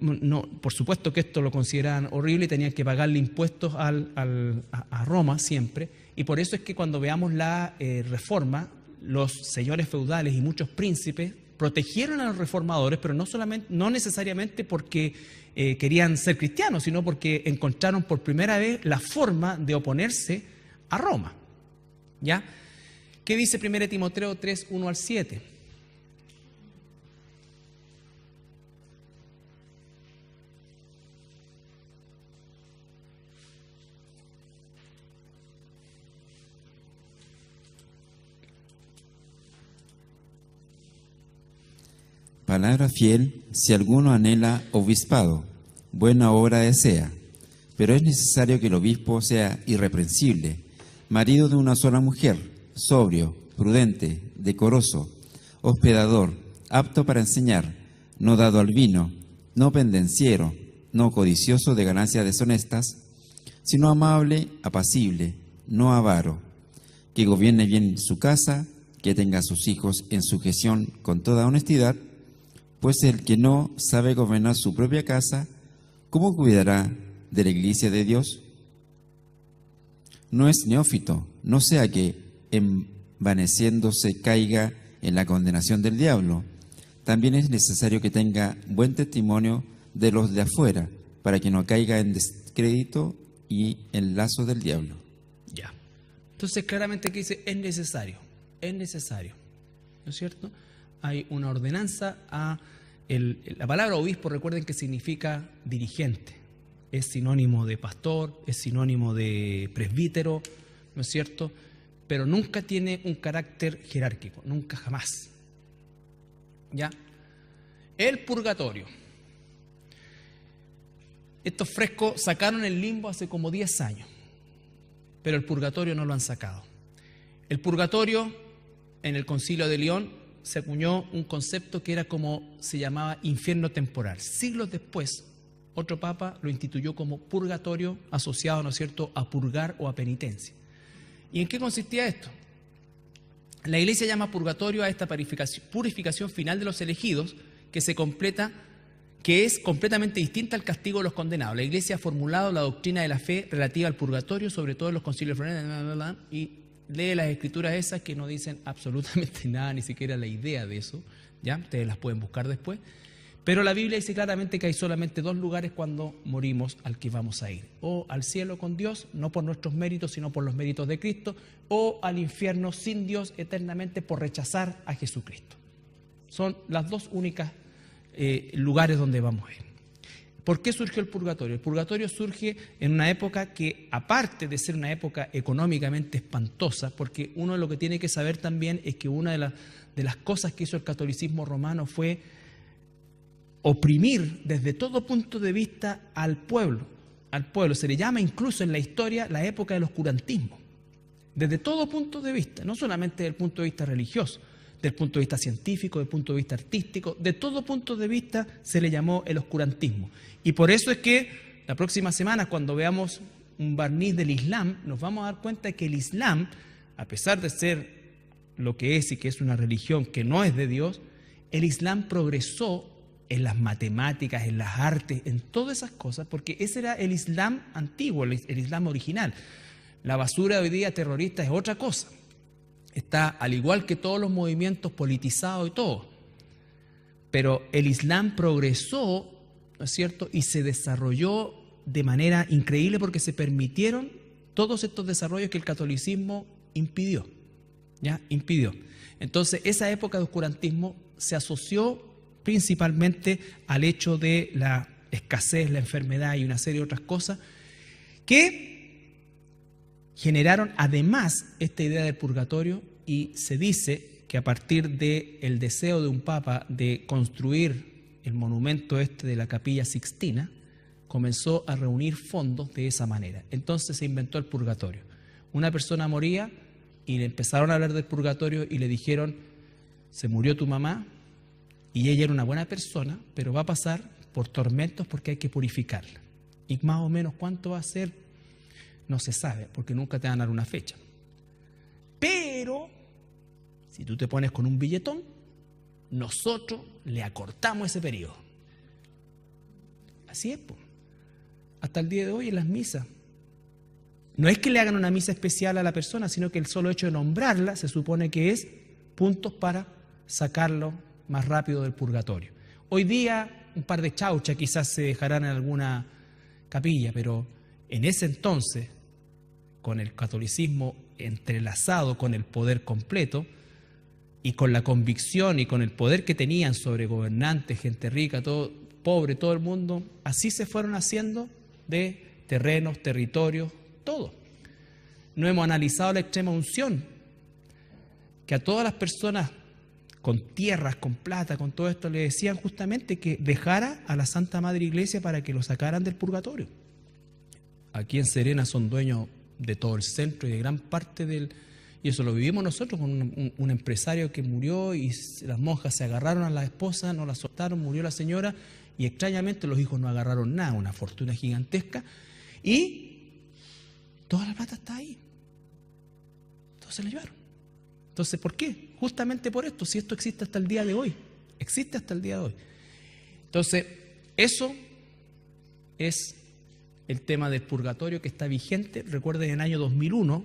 no, por supuesto que esto lo consideraban horrible y tenían que pagarle impuestos a Roma siempre, y por eso es que cuando veamos la reforma, los señores feudales y muchos príncipes protegieron a los reformadores, pero no necesariamente porque querían ser cristianos, sino porque encontraron por primera vez la forma de oponerse a Roma. ¿Ya? ¿Qué dice 1 Timoteo 3, 1 al 7? Palabra fiel, si alguno anhela obispado, buena obra desea, pero es necesario que el obispo sea irreprensible, marido de una sola mujer, sobrio, prudente, decoroso, hospedador, apto para enseñar, no dado al vino, no pendenciero, no codicioso de ganancias deshonestas, sino amable, apacible, no avaro, que gobierne bien su casa, que tenga a sus hijos en sujeción con toda honestidad, pues el que no sabe gobernar su propia casa, ¿cómo cuidará de la iglesia de Dios? No es neófito, no sea que envaneciéndose caiga en la condenación del diablo. También es necesario que tenga buen testimonio de los de afuera, para que no caiga en descrédito y en lazo del diablo. Ya. Entonces claramente aquí dice, es necesario, ¿no es cierto? Hay una ordenanza la palabra obispo, recuerden que significa dirigente, es sinónimo de pastor, es sinónimo de presbítero, ¿no es cierto? Pero nunca tiene un carácter jerárquico, nunca, jamás. ¿Ya? El purgatorio. Estos frescos sacaron el limbo hace como 10 años, pero el purgatorio no lo han sacado. El purgatorio, en el Concilio de León, se acuñó un concepto que era como se llamaba infierno temporal. Siglos después, otro papa lo instituyó como purgatorio, asociado, ¿no es cierto?, a purgar o a penitencia. ¿Y en qué consistía esto? La Iglesia llama purgatorio a esta purificación final de los elegidos, que es completamente distinta al castigo de los condenados. La Iglesia ha formulado la doctrina de la fe relativa al purgatorio, sobre todo en los concilios y lee las escrituras esas que no dicen absolutamente nada, ni siquiera la idea de eso, ¿ya? Ustedes las pueden buscar después. Pero la Biblia dice claramente que hay solamente 2 lugares cuando morimos al que vamos a ir. O al cielo con Dios, no por nuestros méritos, sino por los méritos de Cristo, o al infierno sin Dios eternamente por rechazar a Jesucristo. Son las 2 únicas lugares donde vamos a ir. ¿Por qué surgió el purgatorio? El purgatorio surge en una época que, aparte de ser una época económicamente espantosa, porque uno lo que tiene que saber también es que una de las cosas que hizo el catolicismo romano fue oprimir desde todo punto de vista al pueblo. Se le llama incluso en la historia la época del oscurantismo. Desde todo punto de vista, no solamente desde el punto de vista religioso. del punto de vista científico, del punto de vista artístico, de todo punto de vista se le llamó el oscurantismo. Y por eso es que la próxima semana, cuando veamos un barniz del Islam, nos vamos a dar cuenta de que el Islam, a pesar de ser lo que es y que es una religión que no es de Dios, el Islam progresó en las matemáticas, en las artes, en todas esas cosas, porque ese era el Islam antiguo, el Islam original. La basura de hoy día terrorista es otra cosa. Está al igual que todos los movimientos politizados y todo. Pero el Islam progresó, ¿no es cierto?, y se desarrolló de manera increíble porque se permitieron todos estos desarrollos que el catolicismo impidió. ¿Ya? Impidió. Entonces, esa época de oscurantismo se asoció principalmente al hecho de la escasez, la enfermedad y una serie de otras cosas que generaron además esta idea del purgatorio, y se dice que a partir del deseo de un papa de construir el monumento este de la Capilla Sixtina, comenzó a reunir fondos de esa manera. Entonces se inventó el purgatorio. Una persona moría y le empezaron a hablar del purgatorio y le dijeron: se murió tu mamá y ella era una buena persona, pero va a pasar por tormentos porque hay que purificarla. Y más o menos cuánto va a ser, no se sabe, porque nunca te van a dar una fecha. Pero si tú te pones con un billetón, nosotros le acortamos ese periodo. Así es, pues. Hasta el día de hoy en las misas. No es que le hagan una misa especial a la persona, sino que el solo hecho de nombrarla se supone que es puntos para sacarlo más rápido del purgatorio. Hoy día un par de chauchas quizás se dejarán en alguna capilla, pero en ese entonces, con el catolicismo entrelazado con el poder completo y con la convicción y con el poder que tenían sobre gobernantes, gente rica, todo pobre, todo el mundo, así se fueron haciendo de terrenos, territorios, todo. No hemos analizado la extrema unción, que a todas las personas con tierras, con plata, con todo esto, le decían justamente que dejara a la Santa Madre Iglesia para que lo sacaran del purgatorio. Aquí en Serena son dueños de todo el centro y de gran parte del... Y eso lo vivimos nosotros con un empresario que murió y las monjas se agarraron a la esposa, no la soltaron, murió la señora y extrañamente los hijos no agarraron nada, una fortuna gigantesca, y toda la plata está ahí. Todos se la llevaron. Entonces, ¿por qué? Justamente por esto, si esto existe hasta el día de hoy. Existe hasta el día de hoy. Entonces, eso es el tema del purgatorio que está vigente. Recuerden, en el año 2001,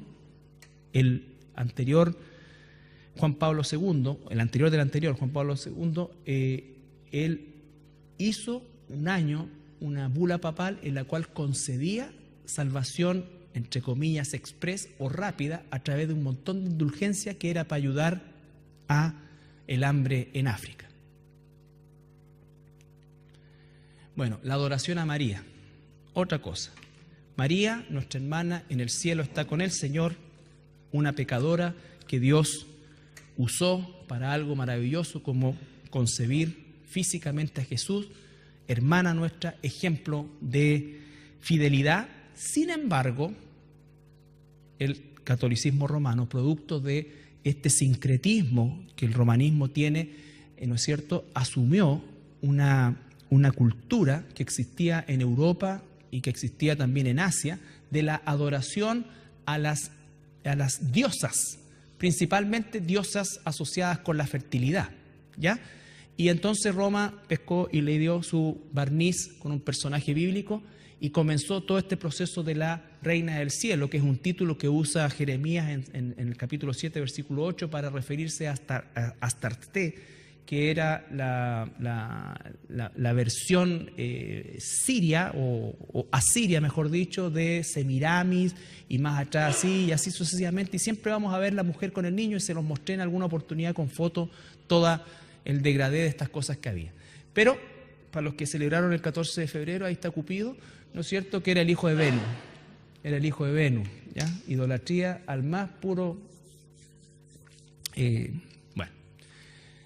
el anterior Juan Pablo II, el anterior del anterior, Juan Pablo II, él hizo un año una bula papal en la cual concedía salvación, entre comillas, express o rápida, a través de un montón de indulgencia que era para ayudar a el hambre en África. Bueno, la adoración a María, otra cosa. María, nuestra hermana, en el cielo está con el Señor, una pecadora que Dios usó para algo maravilloso como concebir físicamente a Jesús, hermana nuestra, ejemplo de fidelidad. Sin embargo, el catolicismo romano, producto de este sincretismo que el romanismo tiene, ¿no es cierto?, asumió una cultura que existía en Europa y que existía también en Asia, de la adoración a las diosas, principalmente diosas asociadas con la fertilidad, ¿ya? Y entonces Roma pescó y le dio su barniz con un personaje bíblico y comenzó todo este proceso de la Reina del Cielo, que es un título que usa Jeremías en el capítulo 7, versículo 8, para referirse a Astarte, que era la versión siria o asiria, mejor dicho, de Semiramis, y más atrás así, y así sucesivamente. Y siempre vamos a ver la mujer con el niño, y se los mostré en alguna oportunidad con fotos, toda el degradé de estas cosas que había. Pero para los que celebraron el 14 de febrero, ahí está Cupido, ¿no es cierto?, que era el hijo de Venus. Era el hijo de Venus, ¿ya? Idolatría al más puro... bueno,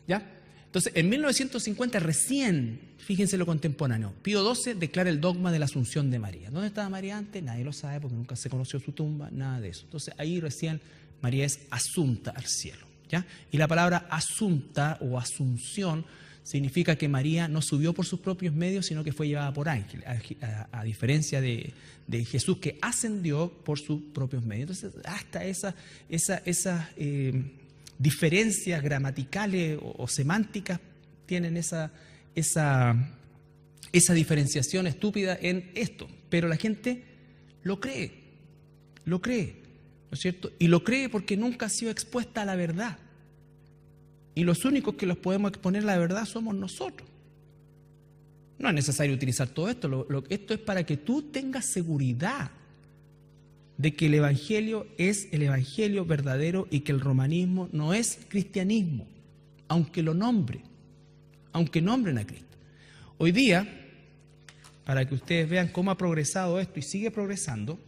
¿ya? Entonces, en 1950 recién, fíjense lo contemporáneo, Pío XII declara el dogma de la Asunción de María. ¿Dónde estaba María antes? Nadie lo sabe porque nunca se conoció su tumba, nada de eso. Entonces, ahí recién María es asunta al cielo. ¿ya? Y la palabra asunta o asunción significa que María no subió por sus propios medios, sino que fue llevada por ángel, a diferencia de Jesús, que ascendió por sus propios medios. Entonces, hasta esas diferencias gramaticales o semánticas tienen esa diferenciación estúpida en esto. Pero la gente lo cree, ¿no es cierto? Y lo cree porque nunca ha sido expuesta a la verdad. Y los únicos que los podemos exponer a la verdad somos nosotros. No es necesario utilizar todo esto. Esto es para que tú tengas seguridad de que el Evangelio es el Evangelio verdadero y que el romanismo no es cristianismo, aunque lo nombren a Cristo. Hoy día, para que ustedes vean cómo ha progresado esto y sigue progresando,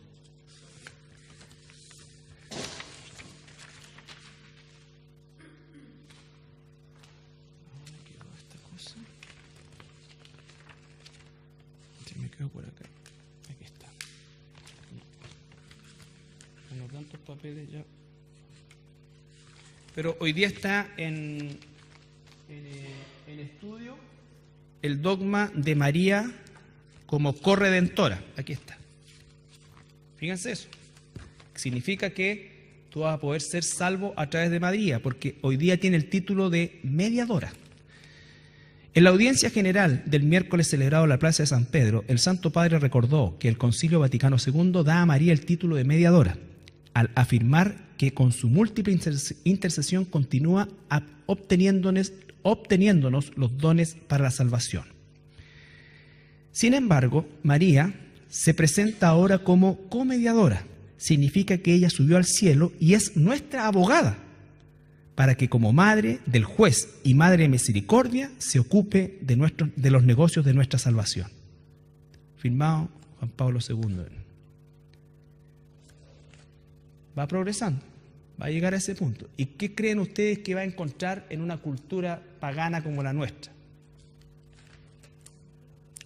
por acá, aquí está. Bueno, tantos papeles ya. Pero hoy día está en estudio el dogma de María como corredentora. Aquí está. Fíjense eso. Significa que tú vas a poder ser salvo a través de María, porque hoy día tiene el título de mediadora. En la audiencia general del miércoles celebrado en la Plaza de San Pedro, el Santo Padre recordó que el Concilio Vaticano II da a María el título de mediadora, al afirmar que con su múltiple intercesión continúa obteniéndonos los dones para la salvación. Sin embargo, María se presenta ahora como comediadora. Significa que ella subió al cielo y es nuestra abogada, para que como madre del juez y madre de misericordia se ocupe de los negocios de nuestra salvación. Firmado Juan Pablo II. Va progresando, va a llegar a ese punto. ¿Y qué creen ustedes que va a encontrar en una cultura pagana como la nuestra?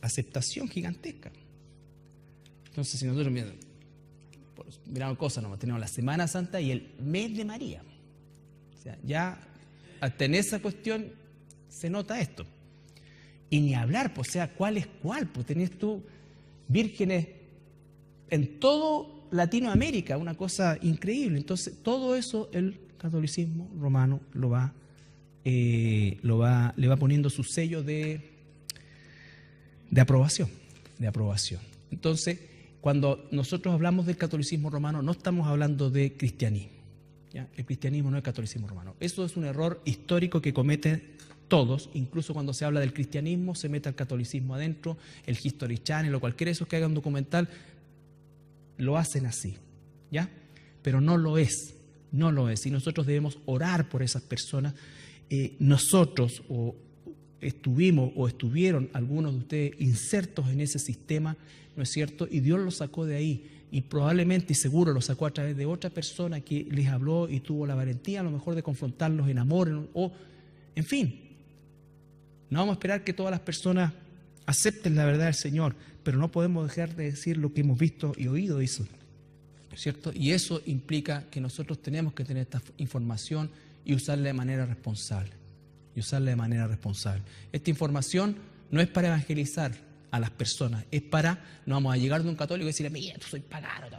Aceptación gigantesca. Entonces, si nosotros miramos cosas, tenemos la Semana Santa y el mes de María. Ya hasta en esa cuestión se nota esto. Y ni hablar, pues, o sea, ¿cuál es cuál? Pues tenés tú vírgenes en todo Latinoamérica, una cosa increíble. Entonces, todo eso el catolicismo romano le va poniendo su sello de aprobación. Entonces, cuando nosotros hablamos del catolicismo romano, no estamos hablando de cristianismo. ¿Ya? El cristianismo no es catolicismo romano. Eso es un error histórico que cometen todos, incluso cuando se habla del cristianismo, se mete el catolicismo adentro, el History Channel o cualquiera de esos que hagan un documental, lo hacen así, ¿ya? Pero no lo es, y nosotros debemos orar por esas personas. Nosotros estuvieron algunos de ustedes insertos en ese sistema, ¿no es cierto? Y Dios los sacó de ahí. Y probablemente y seguro lo sacó a través de otra persona que les habló y tuvo la valentía a lo mejor de confrontarlos en amor o en fin. No vamos a esperar que todas las personas acepten la verdad del Señor, pero no podemos dejar de decir lo que hemos visto y oído eso, ¿cierto? Y eso implica que nosotros tenemos que tener esta información y usarla de manera responsable. Esta información no es para evangelizar a las personas, es para, no vamos a llegar de un católico y decirle, mira, tú soy pagano.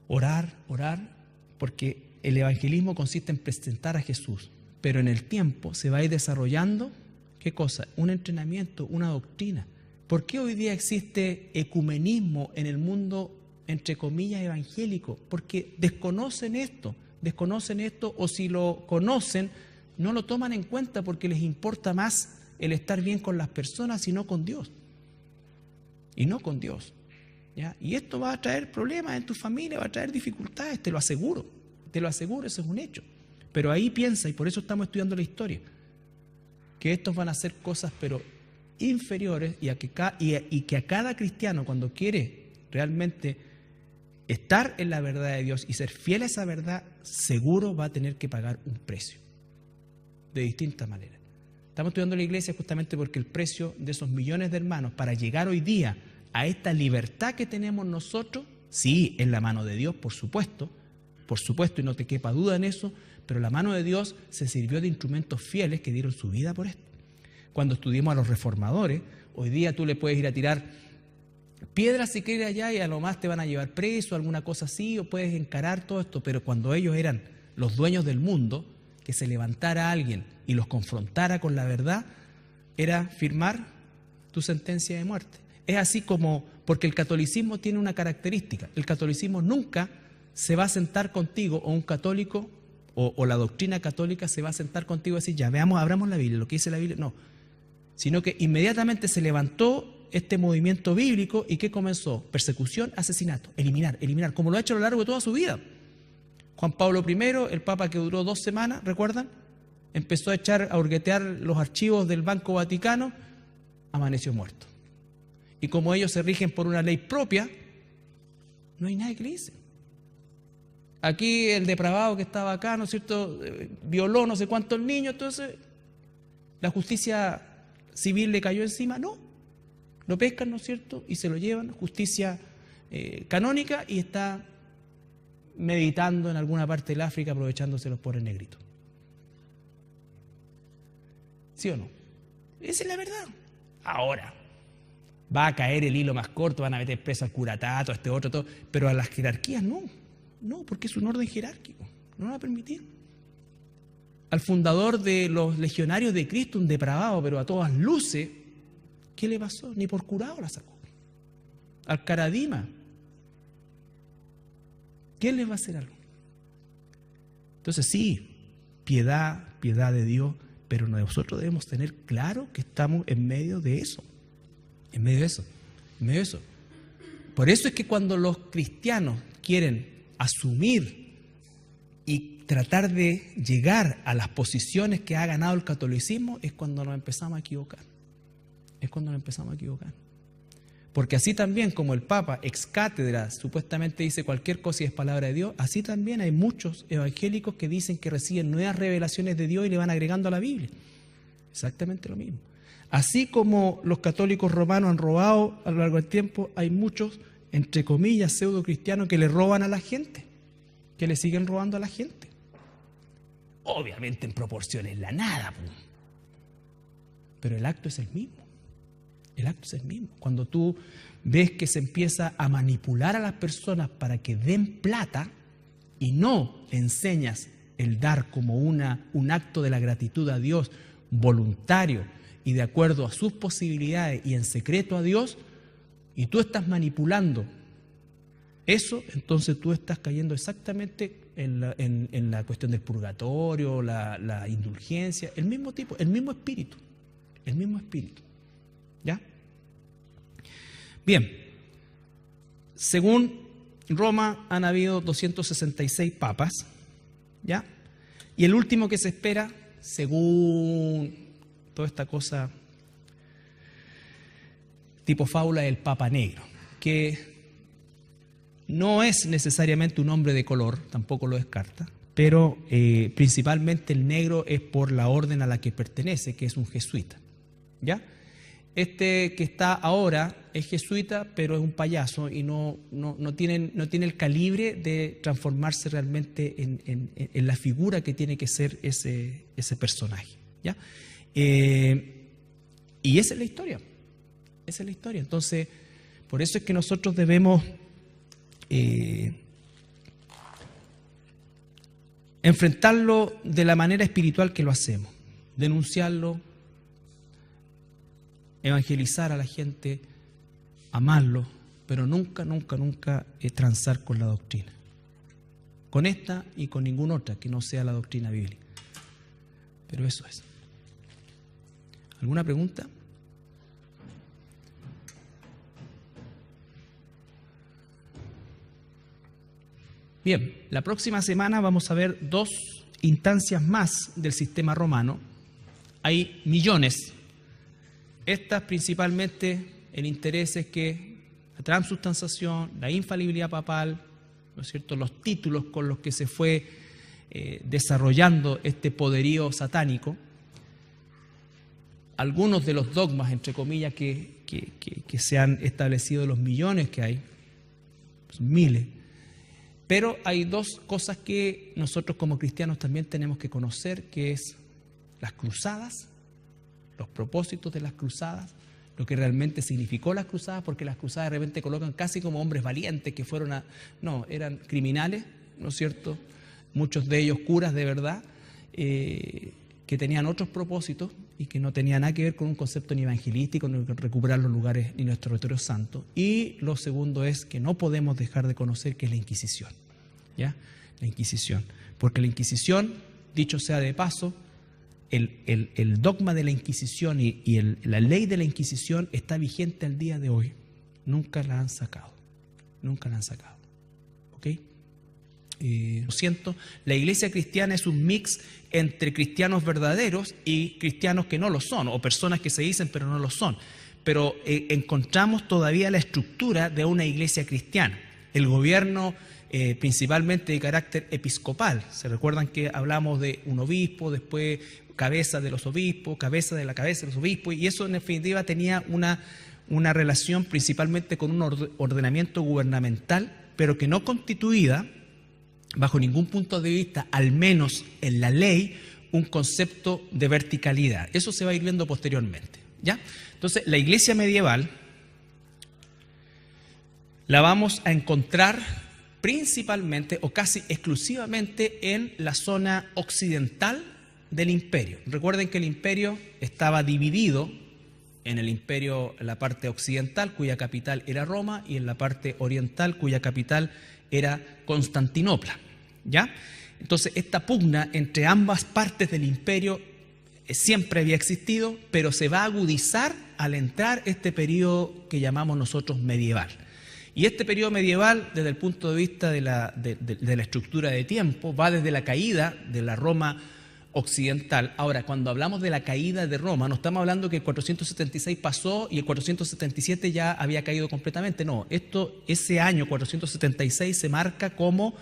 Orar, porque el evangelismo consiste en presentar a Jesús, pero en el tiempo se va a ir desarrollando, ¿qué cosa? Un entrenamiento, una doctrina. ¿Por qué hoy día existe ecumenismo en el mundo, entre comillas, evangélico? Porque desconocen esto, o si lo conocen, no lo toman en cuenta porque les importa más el estar bien con las personas y no con Dios. ¿Ya? Y esto va a traer problemas en tu familia, va a traer dificultades, te lo aseguro, eso es un hecho. Pero ahí piensa, y por eso estamos estudiando la historia, que estos van a hacer cosas pero inferiores y que a cada cristiano, cuando quiere realmente estar en la verdad de Dios y ser fiel a esa verdad, seguro va a tener que pagar un precio, de distintas maneras. Estamos estudiando la iglesia justamente porque el precio de esos millones de hermanos para llegar hoy día a esta libertad que tenemos nosotros, sí, en la mano de Dios, por supuesto, y no te quepa duda en eso, pero la mano de Dios se sirvió de instrumentos fieles que dieron su vida por esto. Cuando estudiamos a los reformadores, hoy día tú le puedes ir a tirar piedras si quieres allá y a lo más te van a llevar preso, alguna cosa así, o puedes encarar todo esto, pero cuando ellos eran los dueños del mundo, que se levantara alguien y los confrontara con la verdad, era firmar tu sentencia de muerte. Es así como, porque el catolicismo tiene una característica, el catolicismo nunca se va a sentar contigo, o un católico, o la doctrina católica se va a sentar contigo y decir, ya veamos, abramos la Biblia, lo que dice la Biblia, no, sino que inmediatamente se levantó este movimiento bíblico y ¿qué comenzó? Persecución, asesinato, eliminar, como lo ha hecho a lo largo de toda su vida. Juan Pablo I, el Papa que duró 2 semanas, ¿recuerdan? Empezó a hurguetear los archivos del Banco Vaticano, amaneció muerto. Y como ellos se rigen por una ley propia, no hay nadie que le dice. Aquí el depravado que estaba acá, ¿no es cierto?, violó no sé cuántos niños, entonces la justicia civil le cayó encima, no. Lo pescan, ¿no es cierto?, y se lo llevan, justicia canónica, y está meditando en alguna parte del África aprovechándose los pobres negritos. ¿Sí o no? Esa es la verdad. Ahora, va a caer el hilo más corto, van a meter preso al curatato, a este otro, todo, pero a las jerarquías no, porque es un orden jerárquico, no lo va a permitir. Al fundador de los legionarios de Cristo, un depravado, pero a todas luces, ¿qué le pasó? Ni por curado la sacó. Al Caradima, ¿quién les va a hacer algo? Entonces sí, piedad de Dios, pero nosotros debemos tener claro que estamos en medio de eso. En medio de eso. Por eso es que cuando los cristianos quieren asumir y tratar de llegar a las posiciones que ha ganado el catolicismo, es cuando nos empezamos a equivocar. Porque así también como el Papa ex cátedra supuestamente dice cualquier cosa y es palabra de Dios, así también hay muchos evangélicos que dicen que reciben nuevas revelaciones de Dios y le van agregando a la Biblia. Exactamente lo mismo. Así como los católicos romanos han robado a lo largo del tiempo, hay muchos, entre comillas, pseudo cristianos que le roban a la gente, que le siguen robando a la gente. Obviamente en proporciones la nada, pero el acto es el mismo. Cuando tú ves que se empieza a manipular a las personas para que den plata y no enseñas el dar como un acto de la gratitud a Dios voluntario y de acuerdo a sus posibilidades y en secreto a Dios, y tú estás manipulando eso, entonces tú estás cayendo exactamente en la cuestión del purgatorio, la indulgencia, el mismo tipo, el mismo espíritu. ¿Ya? Bien, según Roma han habido 266 papas, ¿ya? Y el último que se espera, según toda esta cosa tipo fábula, es el Papa Negro, que no es necesariamente un hombre de color, tampoco lo descarta, pero principalmente el negro es por la orden a la que pertenece, que es un jesuita, ¿ya? Este que está ahora es jesuita, pero es un payaso y no tiene el calibre de transformarse realmente en la figura que tiene que ser ese personaje, ¿ya? Y esa es la historia. Entonces, por eso es que nosotros debemos enfrentarlo de la manera espiritual que lo hacemos, denunciarlo, evangelizar a la gente, amarlo, pero nunca transar con la doctrina, con esta y con ninguna otra que no sea la doctrina bíblica. Pero eso es. ¿Alguna pregunta? Bien, la próxima semana vamos a ver 2 instancias más del sistema romano. Hay millones. Estas principalmente el interés es que la transubstanciación, la infalibilidad papal, ¿no es cierto?, los títulos con los que se fue desarrollando este poderío satánico, algunos de los dogmas, entre comillas, que se han establecido, los millones que hay, pues miles, Pero hay dos cosas que nosotros como cristianos también tenemos que conocer, que es las cruzadas, los propósitos de las cruzadas, lo que realmente significó las cruzadas, porque las cruzadas de repente colocan casi como hombres valientes que fueron a... No, eran criminales, ¿no es cierto? Muchos de ellos curas de verdad, que tenían otros propósitos y que no tenían nada que ver con un concepto ni evangelístico, ni recuperar los lugares ni nuestro territorio santo. Y lo segundo es que no podemos dejar de conocer que es la Inquisición, ¿ya? La Inquisición. Porque la Inquisición, dicho sea de paso, el dogma de la Inquisición y la ley de la Inquisición está vigente al día de hoy. Nunca la han sacado. Nunca la han sacado. ¿Ok? Lo siento, la iglesia cristiana es un mix entre cristianos verdaderos y cristianos que no lo son, o personas que se dicen pero no lo son. Pero encontramos todavía la estructura de una iglesia cristiana. El gobierno principalmente de carácter episcopal. Se recuerdan que hablamos de un obispo, después cabeza de los obispos, cabeza de la cabeza de los obispos, y eso en definitiva tenía una relación principalmente con un ordenamiento gubernamental, pero que no constituida bajo ningún punto de vista, al menos en la ley, un concepto de verticalidad. Eso se va a ir viendo posteriormente, ¿ya? Entonces, la iglesia medieval la vamos a encontrar principalmente o casi exclusivamente en la zona occidental del imperio. Recuerden que el imperio estaba dividido en el imperio, en la parte occidental, cuya capital era Roma, y en la parte oriental, cuya capital era Constantinopla, ¿ya? Entonces, esta pugna entre ambas partes del imperio siempre había existido, pero se va a agudizar al entrar este periodo que llamamos nosotros medieval. Y este periodo medieval, desde el punto de vista de la estructura de tiempo, va desde la caída de la Roma occidental. Ahora, cuando hablamos de la caída de Roma, no estamos hablando que el 476 pasó y el 477 ya había caído completamente. No, ese año 476 se marca como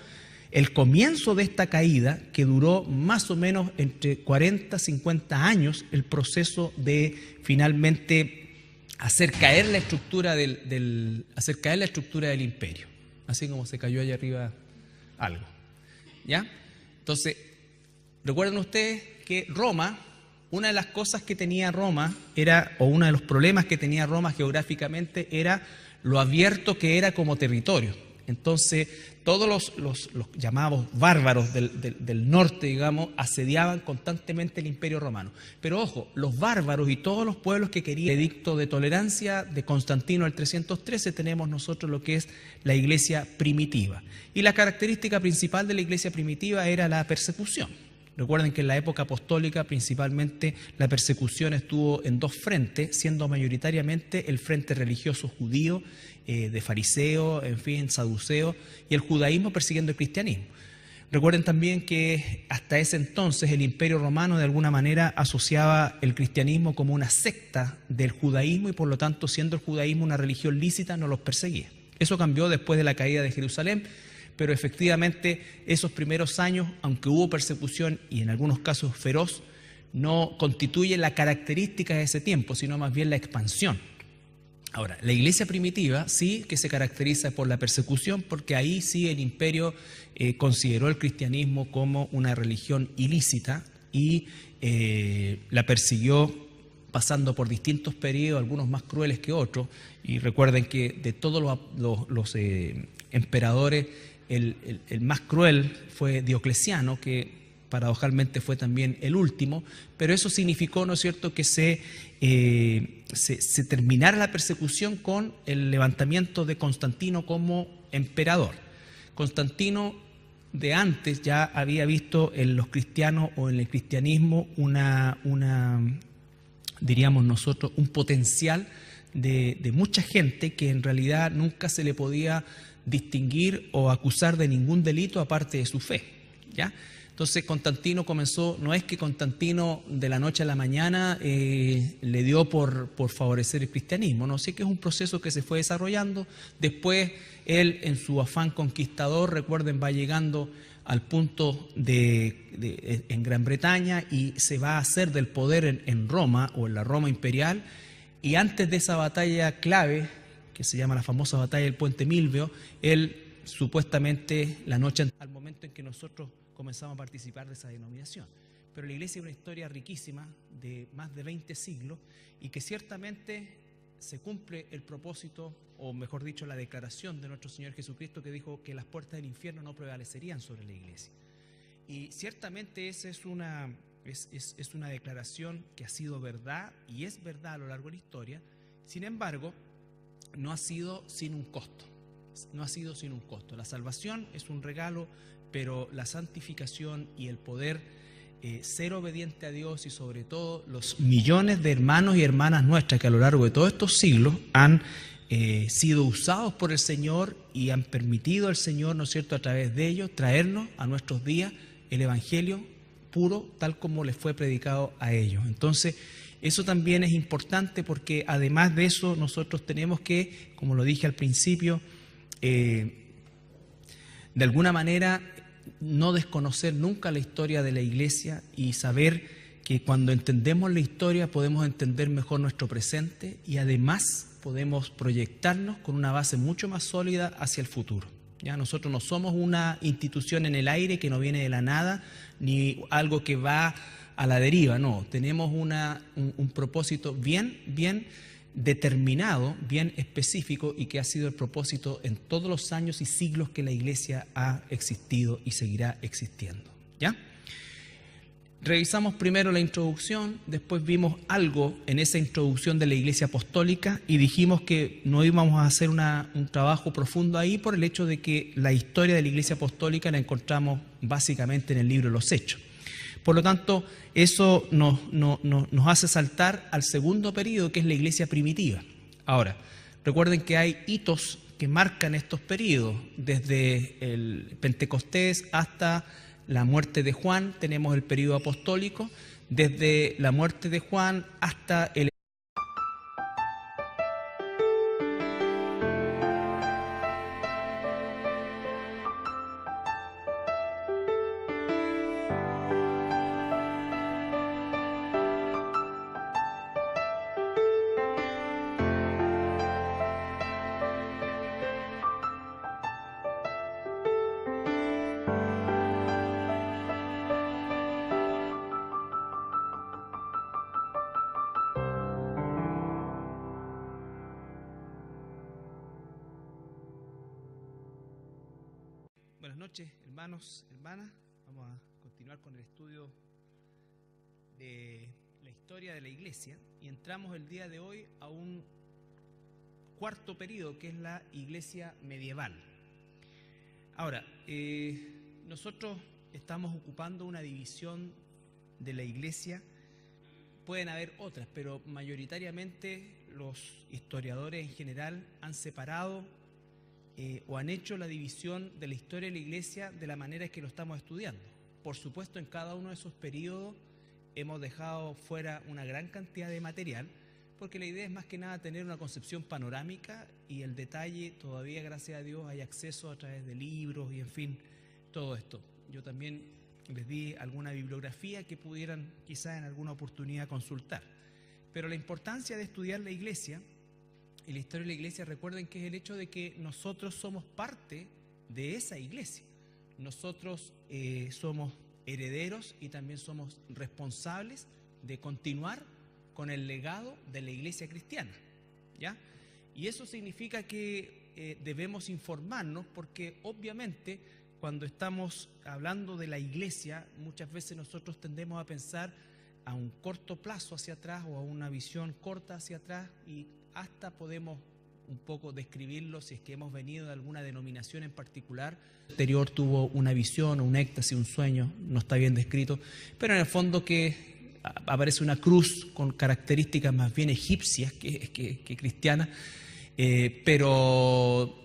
el comienzo de esta caída, que duró más o menos entre 40 y 50 años, el proceso de finalmente hacer caer la estructura del imperio, así como se cayó allá arriba algo, ¿ya? Entonces, recuerden ustedes que Roma, una de las cosas que tenía Roma era, o uno de los problemas que tenía Roma geográficamente, era lo abierto que era como territorio. Entonces, todos los llamados bárbaros del norte, digamos, asediaban constantemente el imperio romano. Pero ojo, los bárbaros y todos los pueblos que querían el edicto de tolerancia de Constantino el 313, tenemos nosotros lo que es la iglesia primitiva. Y la característica principal de la iglesia primitiva era la persecución. Recuerden que en la época apostólica principalmente la persecución estuvo en dos frentes, siendo mayoritariamente el frente religioso judío, de fariseos, en fin, saduceos, y el judaísmo persiguiendo el cristianismo. Recuerden también que hasta ese entonces el imperio romano de alguna manera asociaba el cristianismo como una secta del judaísmo y por lo tanto, siendo el judaísmo una religión lícita, no los perseguía. Eso cambió después de la caída de Jerusalén, pero efectivamente esos primeros años, aunque hubo persecución y en algunos casos feroz, no constituye la característica de ese tiempo, sino más bien la expansión. Ahora, la iglesia primitiva sí que se caracteriza por la persecución, porque ahí sí el imperio consideró el cristianismo como una religión ilícita y la persiguió pasando por distintos periodos, algunos más crueles que otros. Y recuerden que de todos los emperadores, el más cruel fue Diocleciano, que paradojalmente fue también el último, pero eso significó, ¿no es cierto?, que se terminara la persecución con el levantamiento de Constantino como emperador. Constantino de antes ya había visto en los cristianos o en el cristianismo diríamos nosotros, un potencial de mucha gente que en realidad nunca se le podía distinguir o acusar de ningún delito aparte de su fe, ¿ya? Entonces Constantino comenzó, no es que Constantino de la noche a la mañana le dio por favorecer el cristianismo, no, sí que es un proceso que se fue desarrollando. Después él, en su afán conquistador, recuerden, va llegando al punto en Gran Bretaña y se va a hacer del poder en Roma o en la Roma imperial. Y antes de esa batalla clave, que se llama la famosa batalla del Puente Milvio, él supuestamente la noche al momento en que nosotros comenzamos a participar de esa denominación. Pero la iglesia es una historia riquísima de más de 20 siglos y que ciertamente se cumple el propósito, o mejor dicho, la declaración de nuestro Señor Jesucristo, que dijo que las puertas del infierno no prevalecerían sobre la iglesia. Y ciertamente esa es una declaración que ha sido verdad y es verdad a lo largo de la historia. Sin embargo, no ha sido sin un costo. No ha sido sin un costo. La salvación es un regalo, pero la santificación y el poder ser obediente a Dios, y sobre todo los millones de hermanos y hermanas nuestras que a lo largo de todos estos siglos han sido usados por el Señor y han permitido al Señor, ¿no es cierto?, a través de ellos traernos a nuestros días el Evangelio puro, tal como les fue predicado a ellos. Entonces, eso también es importante, porque además de eso nosotros tenemos que, como lo dije al principio, de alguna manera no desconocer nunca la historia de la iglesia y saber que cuando entendemos la historia podemos entender mejor nuestro presente y además podemos proyectarnos con una base mucho más sólida hacia el futuro. ¿Ya? Nosotros no somos una institución en el aire que no viene de la nada, ni algo que va a la deriva, no. Tenemos un propósito bien determinado, bien específico, y que ha sido el propósito en todos los años y siglos que la iglesia ha existido y seguirá existiendo. ¿Ya? Revisamos primero la introducción, después vimos algo en esa introducción de la iglesia apostólica y dijimos que no íbamos a hacer un trabajo profundo ahí por el hecho de que la historia de la iglesia apostólica la encontramos básicamente en el libro de los Hechos. Por lo tanto, eso nos hace saltar al segundo periodo, que es la iglesia primitiva. Ahora, recuerden que hay hitos que marcan estos periodos, desde el Pentecostés hasta la muerte de Juan tenemos el periodo apostólico, desde la muerte de Juan hasta el... Buenas noches, hermanos, hermanas. Vamos a continuar con el estudio de la historia de la iglesia y entramos el día de hoy a un cuarto periodo, que es la iglesia medieval. Ahora, nosotros estamos ocupando una división de la iglesia. Pueden haber otras, pero mayoritariamente los historiadores en general han separado o han hecho la división de la historia de la iglesia de la manera que lo estamos estudiando. Por supuesto, en cada uno de esos periodos hemos dejado fuera una gran cantidad de material, porque la idea es más que nada tener una concepción panorámica, y el detalle todavía, gracias a Dios, hay acceso a través de libros y en fin, todo esto. Yo también les di alguna bibliografía que pudieran quizás en alguna oportunidad consultar. Pero la importancia de estudiar la iglesia y la historia de la iglesia, recuerden que es el hecho de que nosotros somos parte de esa iglesia. Nosotros somos herederos y también somos responsables de continuar con el legado de la iglesia cristiana, ¿ya? Y eso significa que debemos informarnos, porque obviamente cuando estamos hablando de la iglesia, muchas veces nosotros tendemos a pensar a un corto plazo hacia atrás o a una visión corta hacia atrás, y hasta podemos un poco describirlo si es que hemos venido de alguna denominación en particular. El anterior tuvo una visión, un éxtasis, un sueño, no está bien descrito, pero en el fondo que aparece una cruz con características más bien egipcias que cristianas, pero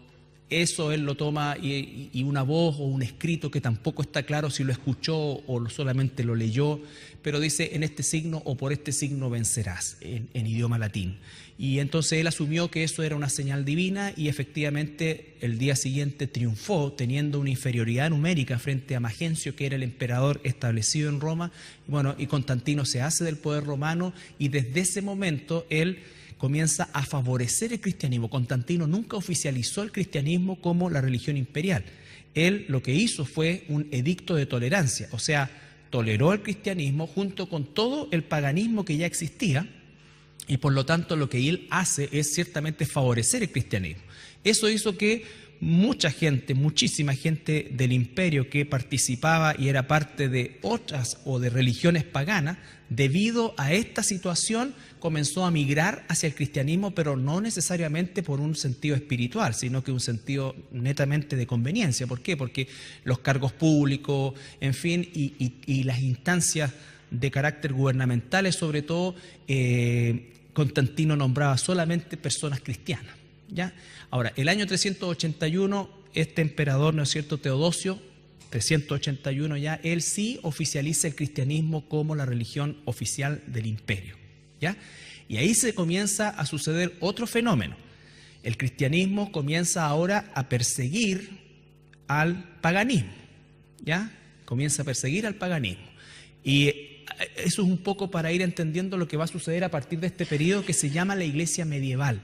eso él lo toma y una voz o un escrito que tampoco está claro si lo escuchó o solamente lo leyó, pero dice: en este signo o por este signo vencerás, en idioma latín. Y entonces él asumió que eso era una señal divina, y efectivamente el día siguiente triunfó, teniendo una inferioridad numérica frente a Magencio, que era el emperador establecido en Roma. Y bueno, y Constantino se hace del poder romano, y desde ese momento él comienza a favorecer el cristianismo. Constantino nunca oficializó el cristianismo como la religión imperial. Él lo que hizo fue un edicto de tolerancia, o sea, toleró el cristianismo junto con todo el paganismo que ya existía, y por lo tanto lo que él hace es ciertamente favorecer el cristianismo. Eso hizo que mucha gente, muchísima gente del imperio que participaba y era parte de otras o de religiones paganas, debido a esta situación comenzó a migrar hacia el cristianismo, pero no necesariamente por un sentido espiritual, sino que un sentido netamente de conveniencia. ¿Por qué? Porque los cargos públicos, en fin, y las instancias de carácter gubernamentales, sobre todo, Constantino nombraba solamente personas cristianas, ¿ya? Ahora, el año 381, este emperador, ¿no es cierto?, Teodosio, 381 ya, él sí oficializa el cristianismo como la religión oficial del imperio, ¿ya? Y ahí se comienza a suceder otro fenómeno. El cristianismo comienza ahora a perseguir al paganismo, ¿ya? Comienza a perseguir al paganismo. Y eso es un poco para ir entendiendo lo que va a suceder a partir de este periodo que se llama la Iglesia medieval.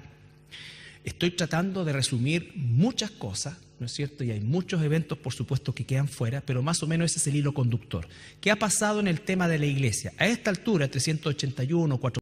Estoy tratando de resumir muchas cosas, ¿no es cierto? Y hay muchos eventos, por supuesto, que quedan fuera, pero más o menos ese es el hilo conductor. ¿Qué ha pasado en el tema de la Iglesia? A esta altura, 381, 400,